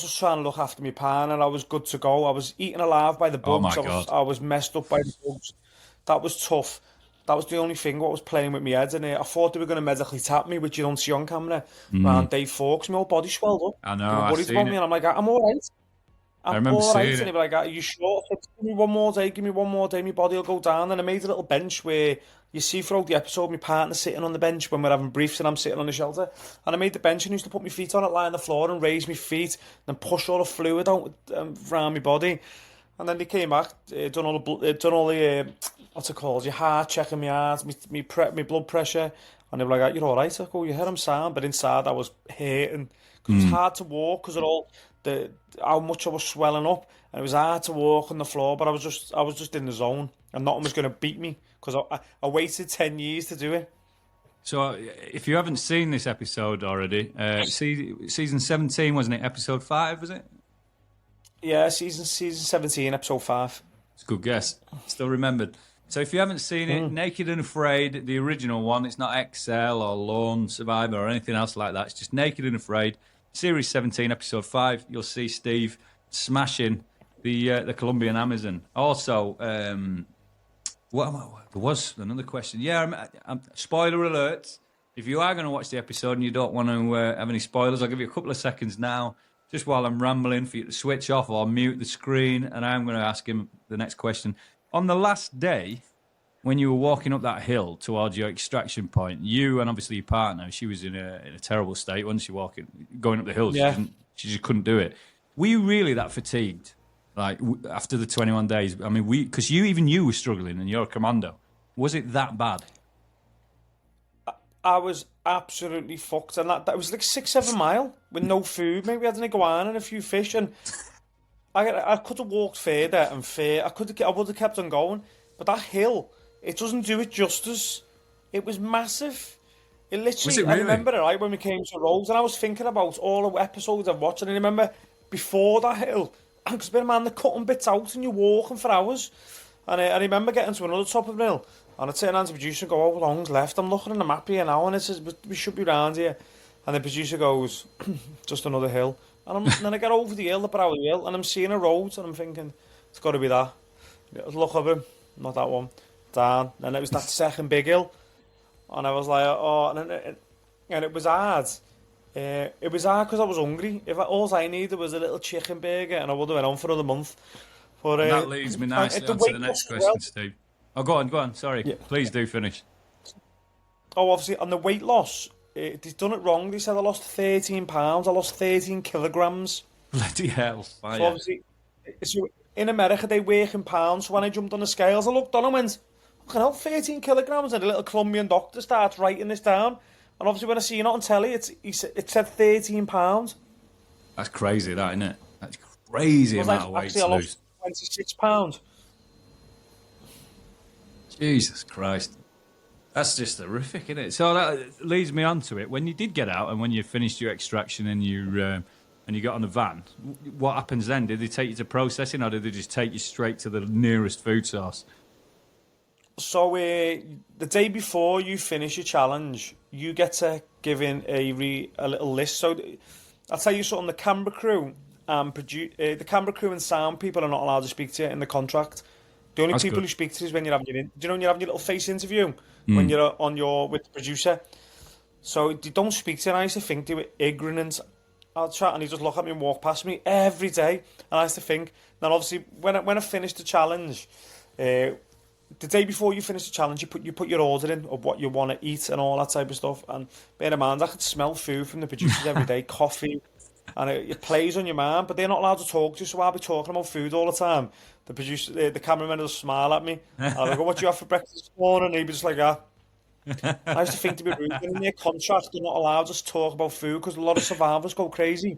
[SPEAKER 3] just trying to look after my partner. I was good to go. I was eaten alive by the bugs.
[SPEAKER 2] Oh my God.
[SPEAKER 3] I was messed up by the bugs. That was tough. That was the only thing what was playing with my head. And I thought they were going to medically tap me, which you don't see on camera, around day 4, because my whole body swelled up.
[SPEAKER 2] I know,
[SPEAKER 3] They were
[SPEAKER 2] I've
[SPEAKER 3] worried
[SPEAKER 2] seen
[SPEAKER 3] about
[SPEAKER 2] it.
[SPEAKER 3] me, and I'm like, I'm all right.
[SPEAKER 2] I remember
[SPEAKER 3] all right.
[SPEAKER 2] seeing
[SPEAKER 3] And
[SPEAKER 2] it.
[SPEAKER 3] they were like, are you sure? I said, give me one more day, my body will go down. And I made a little bench where you see throughout the episode my partner sitting on the bench when we're having briefs and I'm sitting on the shelter. And I made the bench and used to put my feet on it, lie on the floor and raise my feet, then push all the fluid out around my body. And then they came back, done all the what's it called, your heart, checking my heart, my blood pressure. And they were like, you're all right. I go, you heard I'm sound. But inside I was hurting. Because it was hard to walk because of all how much I was swelling up, and it was hard to walk on the floor. But I was just in the zone, and nothing was going to beat me because I waited 10 years to do it.
[SPEAKER 2] So if you haven't seen this episode already, season 17, wasn't it? Episode 5, was it?
[SPEAKER 3] Yeah, season 17, episode 5.
[SPEAKER 2] It's a good guess. Still remembered. So if you haven't seen it, Naked and Afraid, the original one, it's not XL or Lone Survivor or anything else like that. It's just Naked and Afraid. Series 17, episode 5, you'll see Steve smashing the Colombian Amazon. Also, there was another question. Yeah, spoiler alert. If you are going to watch the episode and you don't want to have any spoilers, I'll give you a couple of seconds now, just while I'm rambling, for you to switch off or mute the screen, and I'm going to ask him the next question. On the last day, when you were walking up that hill towards your extraction point, you and obviously your partner, she was in a terrible state, wasn't she, going up the hill?
[SPEAKER 3] Yeah.
[SPEAKER 2] She just couldn't do it. Were you really that fatigued, like after the 21 days? I mean, because you were struggling and you're a commando. Was it that bad?
[SPEAKER 3] I was absolutely fucked, and that was like 6-7 mile with no food. Maybe we had an iguana and a few fish, and I could have walked further and further. I would have kept on going, but that hill, it doesn't do it justice. It was massive. It literally.
[SPEAKER 2] Was it really?
[SPEAKER 3] I remember it right when we came to roads, and I was thinking about all the episodes I've watched, and I remember before that hill, because been a man, they're cutting bits out, and you're walking for hours. And I remember getting to another top of the hill, and I turn around to the producer and go, "How long's left?" I'm looking on the map here now, and it says we should be round here. And the producer goes, "Just another hill." And then I get over the hill, the brow of the hill, and I'm seeing a road, and I'm thinking, it's got to be that. Look up him, not that one. Down, and it was that second big hill, and I was like, oh, and it was hard. It was hard because I was hungry. All I needed was a little chicken burger, and I would have went on for another month. But
[SPEAKER 2] and that leads me nicely on to the next question, Steve. Oh, go on. Sorry, yeah. Please do finish.
[SPEAKER 3] Oh, obviously, on the weight loss, they've done it wrong. They said I lost 13 pounds. I lost 13 kilograms.
[SPEAKER 2] Bloody hell!
[SPEAKER 3] So obviously, in America they work in pounds. So when I jumped on the scales, I looked on and went, "Fucking hell, 13 kilograms!" And the little Colombian doctor starts writing this down. And obviously, when I see it on telly, it said 13 pounds.
[SPEAKER 2] That's crazy, that, isn't it? That's crazy amount of weight to lose.
[SPEAKER 3] 26 pounds.
[SPEAKER 2] Jesus Christ. That's just horrific, isn't it? So that leads me on to it. When you did get out and when you finished your extraction and you and you got on the van, what happens then? Did they take you to processing, or did they just take you straight to the nearest food source?
[SPEAKER 3] So the day before you finish your challenge, you get to give in a little list. So I'll tell you something. The camera crew and the camera crew and sound people are not allowed to speak to you in the contract. The only
[SPEAKER 2] That's
[SPEAKER 3] people
[SPEAKER 2] good.
[SPEAKER 3] who speak to you is when you're having do you know when you're having your little face interview when you're with the producer. So they don't speak to you. And I used to think they were ignorant. I'll chat and he just look at me and walk past me every day. And I used to think. Now obviously when I finished the challenge. The day before you finish the challenge, you put your order in of what you want to eat and all that type of stuff. And bear in mind, I could smell food from the producers every day, coffee, and it plays on your mind. But they're not allowed to talk to you, so I'll be talking about food all the time. The producer, the cameraman will smile at me, and I'll go, "What do you have for breakfast this morning?" And he'd be just like that. I used to think to be rude. In their contract, they're not allowed to talk about food because a lot of survivors go crazy.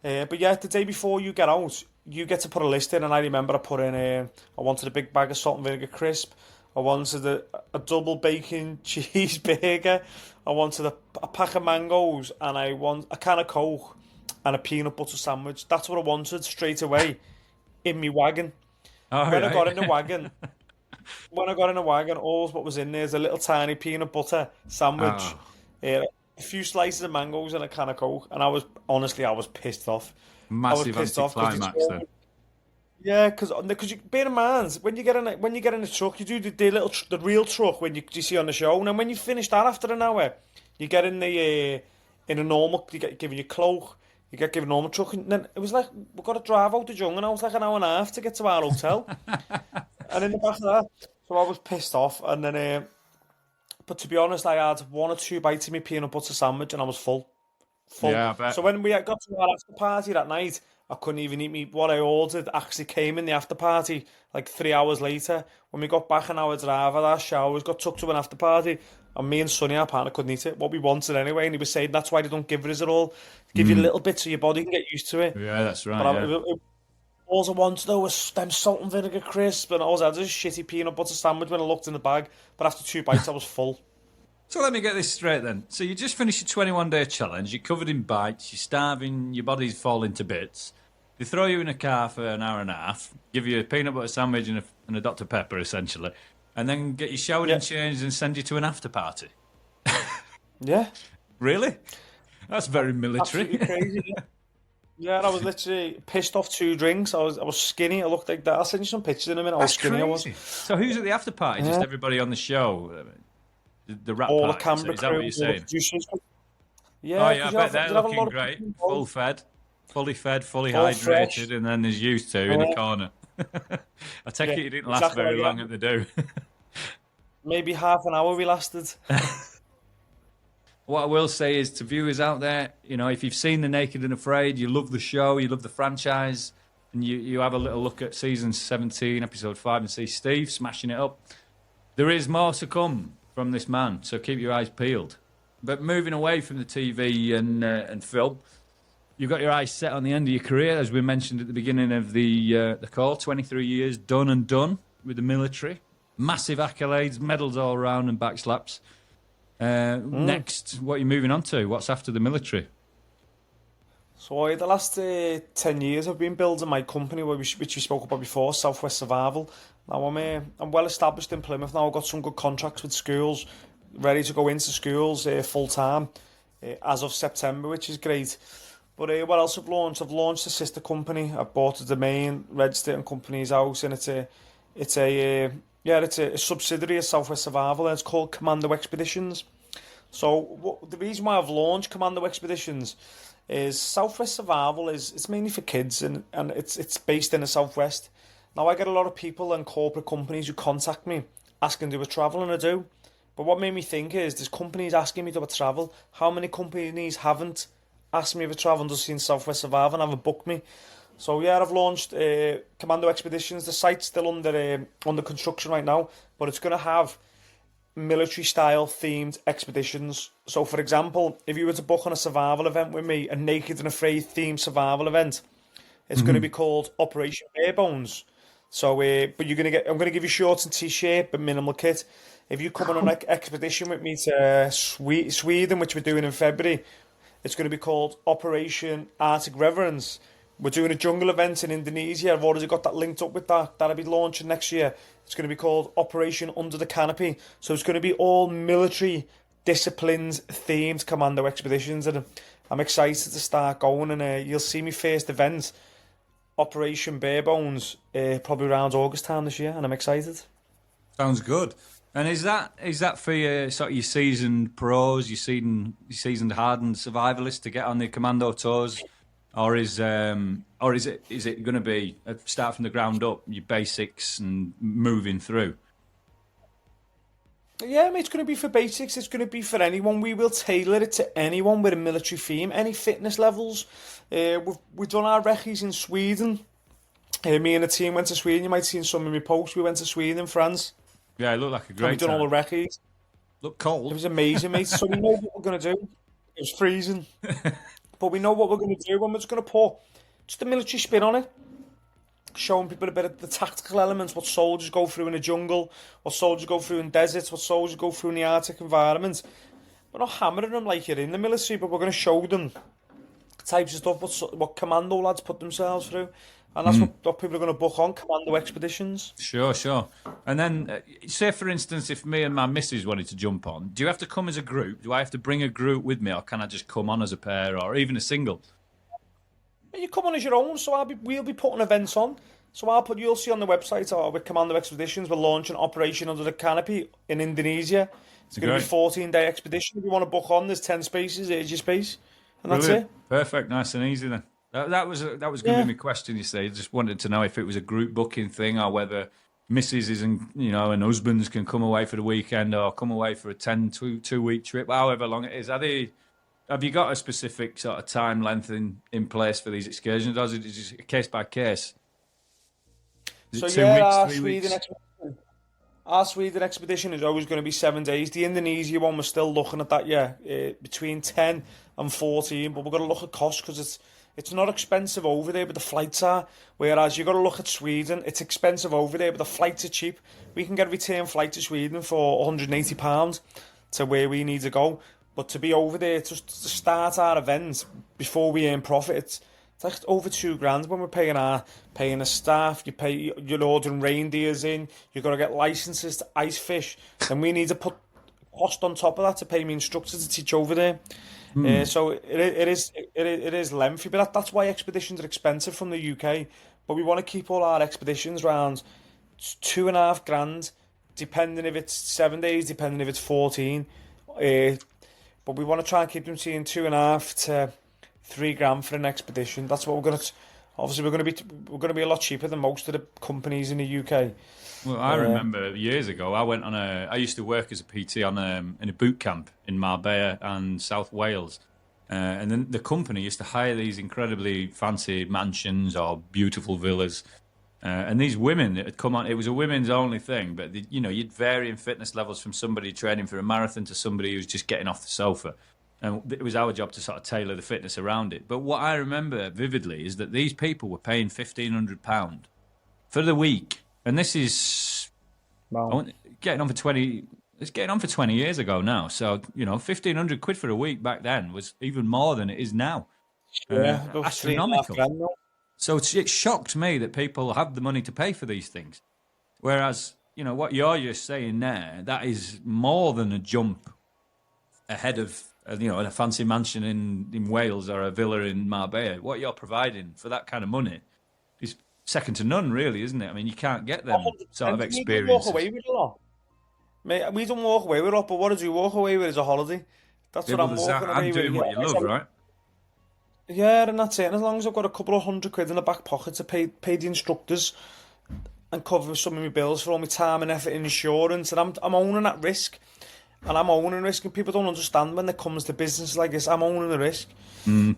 [SPEAKER 3] But yeah, the day before you get out, you get to put a list in, and I remember I put in, I wanted a big bag of salt and vinegar crisp, I wanted a double bacon cheeseburger, I wanted a pack of mangoes, and I want a can of Coke and a peanut butter sandwich. That's what I wanted straight away in my wagon.
[SPEAKER 2] All
[SPEAKER 3] When I
[SPEAKER 2] right.
[SPEAKER 3] got in the wagon, all what was in there is a little tiny peanut butter sandwich,
[SPEAKER 2] Oh,
[SPEAKER 3] a few slices of mangoes and a can of Coke, and I was pissed off. I was
[SPEAKER 2] massive
[SPEAKER 3] pissed off because
[SPEAKER 2] anticlimax then.
[SPEAKER 3] yeah, because you bear in mind when you get in the truck, you do the real truck when you see on the show, and then when you finish that after an hour, you get in the in a normal, you get given your cloak, you get given a normal truck, and then it was like we've got to drive out the jungle, and I was like an hour and a half to get to our hotel, and in the back of that, so I was pissed off, and then but to be honest, I had one or two bites of my peanut butter sandwich, and I was full.
[SPEAKER 2] Yeah, I
[SPEAKER 3] So
[SPEAKER 2] bet.
[SPEAKER 3] when we got to our after party that night, I couldn't even eat me. What I ordered actually came in the after party like 3 hours later. When we got back an hour drive, our showers got tucked to an after party, and me and Sonny, our partner, couldn't eat it. What we wanted anyway, and he was saying that's why they don't give us it all. Give you little bits so your body can get used to it.
[SPEAKER 2] Yeah, that's right.
[SPEAKER 3] But
[SPEAKER 2] Yeah.
[SPEAKER 3] all I wanted though was them salt and vinegar crisp, and all I had was a shitty peanut butter sandwich when I looked in the bag. But after 2 bites, I was full.
[SPEAKER 2] So let me get this straight then. So you just finished your 21-day challenge, you're covered in bites, you're starving, your body's falling to bits. They throw you in a car for an hour and a half, give you a peanut butter sandwich and a Dr. Pepper, essentially, and then get you showered
[SPEAKER 3] Yeah,
[SPEAKER 2] and changed and send you to an after party.
[SPEAKER 3] yeah,
[SPEAKER 2] Really? That's very military.
[SPEAKER 3] absolutely crazy. Yeah. Yeah, and I was literally pissed off 2 drinks. I was skinny. I looked like that. I'll send you some pictures in a minute. How
[SPEAKER 2] That's
[SPEAKER 3] skinny I was.
[SPEAKER 2] crazy. So who's at the after party? Just
[SPEAKER 3] Yeah.
[SPEAKER 2] everybody on the show? The rap
[SPEAKER 3] All the
[SPEAKER 2] party?
[SPEAKER 3] camera
[SPEAKER 2] Is that what
[SPEAKER 3] crew,
[SPEAKER 2] you're
[SPEAKER 3] all the
[SPEAKER 2] saying?
[SPEAKER 3] producers.
[SPEAKER 2] Oh
[SPEAKER 3] Yeah,
[SPEAKER 2] yeah, I
[SPEAKER 3] because
[SPEAKER 2] bet they're
[SPEAKER 3] you have a
[SPEAKER 2] looking
[SPEAKER 3] lot of
[SPEAKER 2] great.
[SPEAKER 3] people
[SPEAKER 2] Full
[SPEAKER 3] involved.
[SPEAKER 2] fed, fully
[SPEAKER 3] All fresh.
[SPEAKER 2] hydrated, and then there's used to in the
[SPEAKER 3] Yeah,
[SPEAKER 2] corner. I take
[SPEAKER 3] yeah,
[SPEAKER 2] it you didn't last
[SPEAKER 3] exactly
[SPEAKER 2] very
[SPEAKER 3] like
[SPEAKER 2] long
[SPEAKER 3] that.
[SPEAKER 2] at the do.
[SPEAKER 3] Maybe half an hour we lasted.
[SPEAKER 2] What I will say is to viewers out there, you know, if you've seen The Naked and Afraid, you love the show, you love the franchise, and you have a little look at season 17, episode 5, and see Steve smashing it up, there is more to come from this man, so keep your eyes peeled. But moving away from the TV and film, you've got your eyes set on the end of your career, as we mentioned at the beginning of the call. 23 years done and done with the military, massive accolades, medals all round, and backslaps. Next, what are you moving on to? What's after the military?
[SPEAKER 3] So the last 10 years I've been building my company, which we spoke about before, Southwest Survival. Now I'm well established in Plymouth now. I've got some good contracts with schools, ready to go into schools full time as of September, which is great. But what else I've launched? I've launched a sister company. I've bought a domain, registered in company's house, and it's a subsidiary of Southwest Survival, and it's called Commando Expeditions. So the reason why I've launched Commando Expeditions is Southwest Survival it's mainly for kids, and it's based in the Southwest. Now I get a lot of people and corporate companies who contact me asking do I travel, and I do. But what made me think is there's companies asking me do I travel. How many companies haven't asked me if I travel and just seen Southwest Survival and haven't booked me? So yeah, I've launched Commando Expeditions. The site's still under construction right now, but it's going to have military style themed expeditions. So for example, if you were to book on a survival event with me, a Naked and Afraid themed survival event, it's going to be called Operation Barebones. So, but I'm going to give you shorts and t-shirt, but minimal kit. If you come on an expedition with me to Sweden, which we're doing in February, It's going to be called Operation Arctic Reverence. We're doing a jungle event in Indonesia. I've already got that linked up with that. That'll be launching next year. It's going to be called Operation Under the Canopy. So it's going to be all military disciplines themed commando expeditions, and I'm excited to start going. And you'll see me first event, Operation Barebones, probably around August time this year, and I'm excited.
[SPEAKER 2] Sounds good. And is that for your sort of your seasoned pros, your seasoned hardened survivalists to get on the commando tours, or is it going to be start from the ground up, your basics and moving through?
[SPEAKER 3] Yeah, I mean, it's going to be for basics. It's going to be for anyone. We will tailor it to anyone with a military theme, any fitness levels. We've done our recce's in Sweden. Me and the team went to Sweden. You might have seen some of my posts. We went to Sweden, France.
[SPEAKER 2] Yeah, it looked like a great
[SPEAKER 3] We've done
[SPEAKER 2] time.
[SPEAKER 3] all the recce's.
[SPEAKER 2] Looked cold.
[SPEAKER 3] It was amazing, mate. So we know what we're going to do. It was freezing. But we know what we're going to do, and we're just going to put just a military spin on it. Showing people a bit of the tactical elements, what soldiers go through in a jungle, what soldiers go through in deserts, what soldiers go through in the Arctic environment. We're not hammering them like you're in the military, but we're going to show them types of stuff, what commando lads put themselves through. And that's what people are going to book on, commando expeditions.
[SPEAKER 2] Sure. And then, say for instance, if me and my missus wanted to jump on, do you have to come as a group? Do I have to bring a group with me, or can I just come on as a pair, or even a single?
[SPEAKER 3] You come on as your own, so we'll be putting events on. So you'll see on the website, with Commando Expeditions, we're launching Operation Under the Canopy in Indonesia. It's going to be a 14-day expedition. If you want to book on, there's 10 spaces, here's your space. And that's it.
[SPEAKER 2] Perfect, nice and easy then. That was going to be my question, you say. Just wanted to know if it was a group booking thing, or whether missus and husbands can come away for the weekend, or come away for a 2-week trip, however long it is. Have you got a specific sort of time length in place for these excursions, or is it just case by case?
[SPEAKER 3] So yeah, our Sweden expedition is always going to be 7 days. The Indonesia one, we're still looking at that, between 10 and 14, but we've got to look at cost, because it's not expensive over there, but the flights are. Whereas you've got to look at Sweden, it's expensive over there, but the flights are cheap. We can get a return flight to Sweden for £180 to where we need to go. But to be over there, just to start our event before we earn profit, it's like over £2,000 when we're paying the staff. You're ordering reindeers in. You've got to get licenses to ice fish, and we need to put cost on top of that to pay me instructors to teach over there. So it is lengthy, but that's why expeditions are expensive from the UK. But we want to keep all our expeditions around £2,500, depending if it's 7 days, depending if it's 14. But we want to try and keep them seeing £2,500 to £3,000 for an expedition. That's what we're going to. Obviously, we're going to be a lot cheaper than most of the companies in the UK.
[SPEAKER 2] Well, I remember years ago, I used to work as a PT in a boot camp in Marbella and South Wales. And then the company used to hire these incredibly fancy mansions or beautiful villas. And these women that had come on, it was a women's only thing, but you'd vary in fitness levels from somebody training for a marathon to somebody who's just getting off the sofa. And it was our job to sort of tailor the fitness around it. But what I remember vividly is that these people were paying £1,500 for the week. And this is getting on for 20. It's getting on for 20 years ago now. So £1,500 for a week back then was even more than it is now. Astronomical. So it shocked me that people have the money to pay for these things. Whereas what you're just saying there, that is more than a jump ahead of a fancy mansion in Wales or a villa in Marbella. What you're providing for that kind of money is second to none, really, isn't it? I mean, you can't get them sort of experiences.
[SPEAKER 3] We walk away with a lot. Mate, we don't walk away with a lot, but what did you walk away with is a holiday. That's what I'm walking away with.
[SPEAKER 2] I'm doing what you love, right?
[SPEAKER 3] Yeah, and that's it. And as long as I've got a couple of £100 in the back pocket to pay the instructors and cover some of my bills for all my time and effort and insurance, and I'm owning that risk. And I'm owning risk, and people don't understand when it comes to business like this. I'm owning the risk,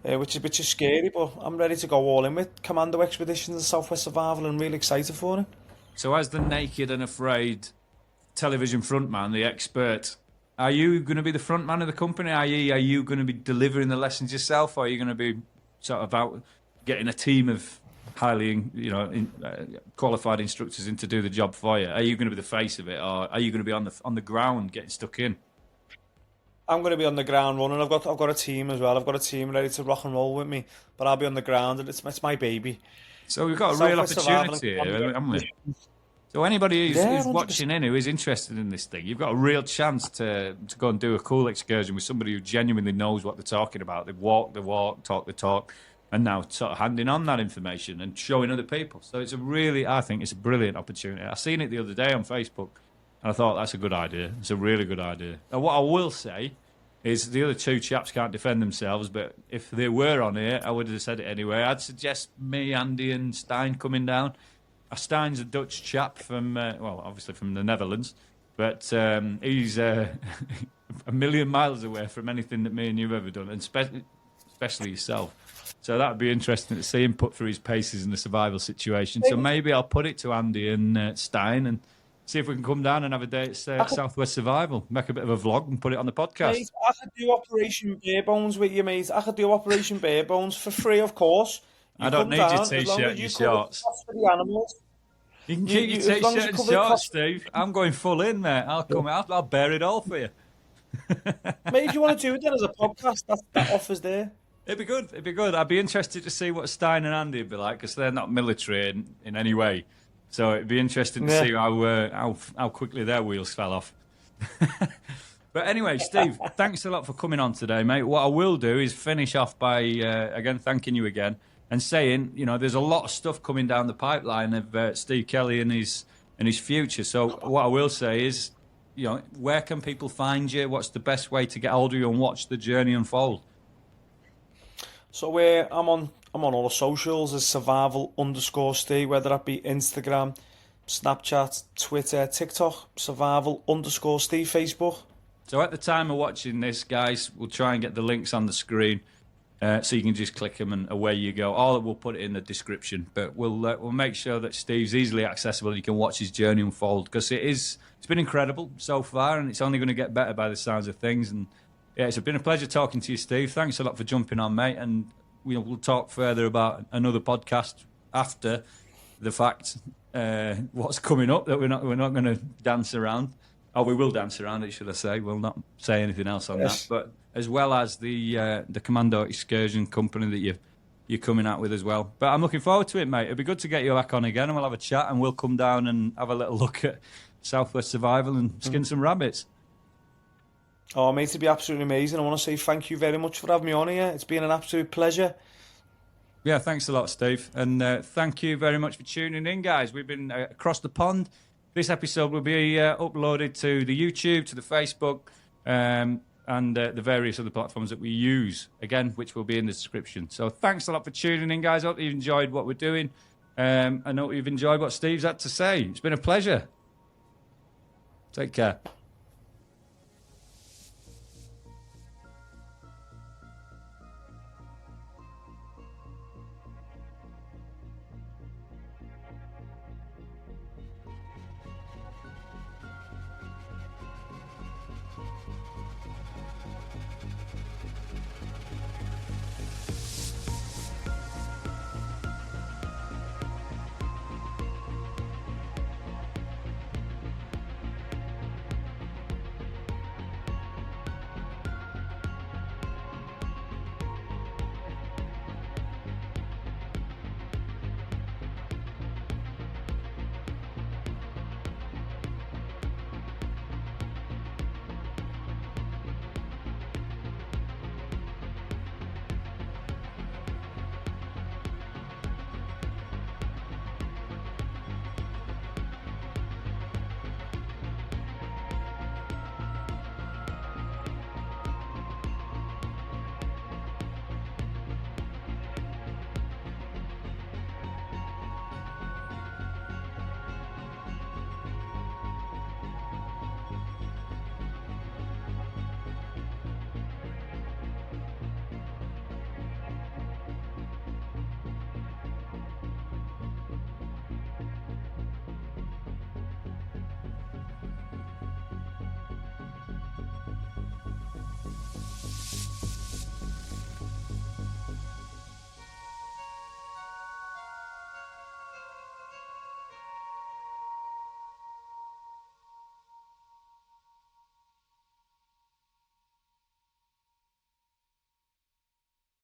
[SPEAKER 3] which is scary, but I'm ready to go all in with Commando Expeditions and Southwest Survival, and really excited for it.
[SPEAKER 2] So as the naked and afraid television frontman, the expert, are you going to be the frontman of the company? i.e., are you going to be delivering the lessons yourself, or are you going to be sort of out getting a team of highly qualified instructors in to do the job for you? Are you going to be the face of it, or are you going to be on the ground getting stuck in?
[SPEAKER 3] I'm going to be on the ground running. I've got a team as well. I've got a team ready to rock and roll with me. But I'll be on the ground, and it's my baby.
[SPEAKER 2] So we've got a real
[SPEAKER 3] Southwest Survival
[SPEAKER 2] opportunity
[SPEAKER 3] and
[SPEAKER 2] here, haven't we? So anybody who's,
[SPEAKER 3] Yeah,
[SPEAKER 2] who's
[SPEAKER 3] 100%.
[SPEAKER 2] watching in who is interested in this thing, you've got a real chance to go and do a cool excursion with somebody who genuinely knows what they're talking about. They've walked the walk, talked the talk, and now sort of handing on that information and showing other people. So I think it's a brilliant opportunity. I seen it the other day on Facebook, and I thought that's a good idea. It's a really good idea. Now, what I will say is the other two chaps can't defend themselves, but if they were on here, I would have said it anyway. I'd suggest me, Andy, and Stein coming down. Stein's a Dutch chap from, obviously from the Netherlands, but he's a million miles away from anything that me and you've ever done, and especially yourself. So that would be interesting to see him put through his paces in the survival situation. So maybe I'll put it to Andy and Stein and see if we can come down and have a day at Southwest Survival, make a bit of a vlog and put it on the podcast.
[SPEAKER 3] Mate, I could do Operation Bare Bones with you, mate. I could do Operation Bare Bones for free, of course.
[SPEAKER 2] I don't need your t-shirt and your shorts.
[SPEAKER 3] For the animals.
[SPEAKER 2] You can keep your t-shirt and shorts, Steve. I'm going full in, mate. I'll come out. I'll bear it all for you.
[SPEAKER 3] Mate, if you want to do it then as a podcast, that offer's there.
[SPEAKER 2] It'd be good. It'd be good. I'd be interested to see what Stein and Andy would be like, because they're not military in any way. So it'd be interesting to see how quickly their wheels fell off. But anyway, Steve, thanks a lot for coming on today, mate. What I will do is finish off by, again, thanking you again and saying, there's a lot of stuff coming down the pipeline of Steve Kelly and his future. So what I will say is, where can people find you? What's the best way to get hold of you and watch the journey unfold?
[SPEAKER 3] So I'm on all the socials as survival_Steve, whether that be Instagram, Snapchat, Twitter, TikTok, survival_Steve, Facebook.
[SPEAKER 2] So at the time of watching this, guys, we'll try and get the links on the screen so you can just click them and away you go. All we'll put it in the description, but we'll make sure that Steve's easily accessible and you can watch his journey unfold, because it's been incredible so far and it's only going to get better by the sounds of things. And yeah, it's been a pleasure talking to you, Steve. Thanks a lot for jumping on, mate. And we'll talk further about another podcast after the fact, what's coming up, that we're not going to dance around. Oh, we will dance around it, should I say. We'll not say anything else on that. But as well as the Commando Excursion company that you're coming out with as well. But I'm looking forward to it, mate. It'll be good to get you back on again, and we'll have a chat, and we'll come down and have a little look at Southwest Survival and skin some rabbits.
[SPEAKER 3] Oh, mate, it'd be absolutely amazing. I want to say thank you very much for having me on here. It's been an absolute pleasure.
[SPEAKER 2] Yeah, thanks a lot, Steve. And thank you very much for tuning in, guys. We've been across the pond. This episode will be uploaded to the YouTube, to the Facebook, and the various other platforms that we use, again, which will be in the description. So thanks a lot for tuning in, guys. I hope you've enjoyed what we're doing. I hope you've enjoyed what Steve's had to say. It's been a pleasure. Take care.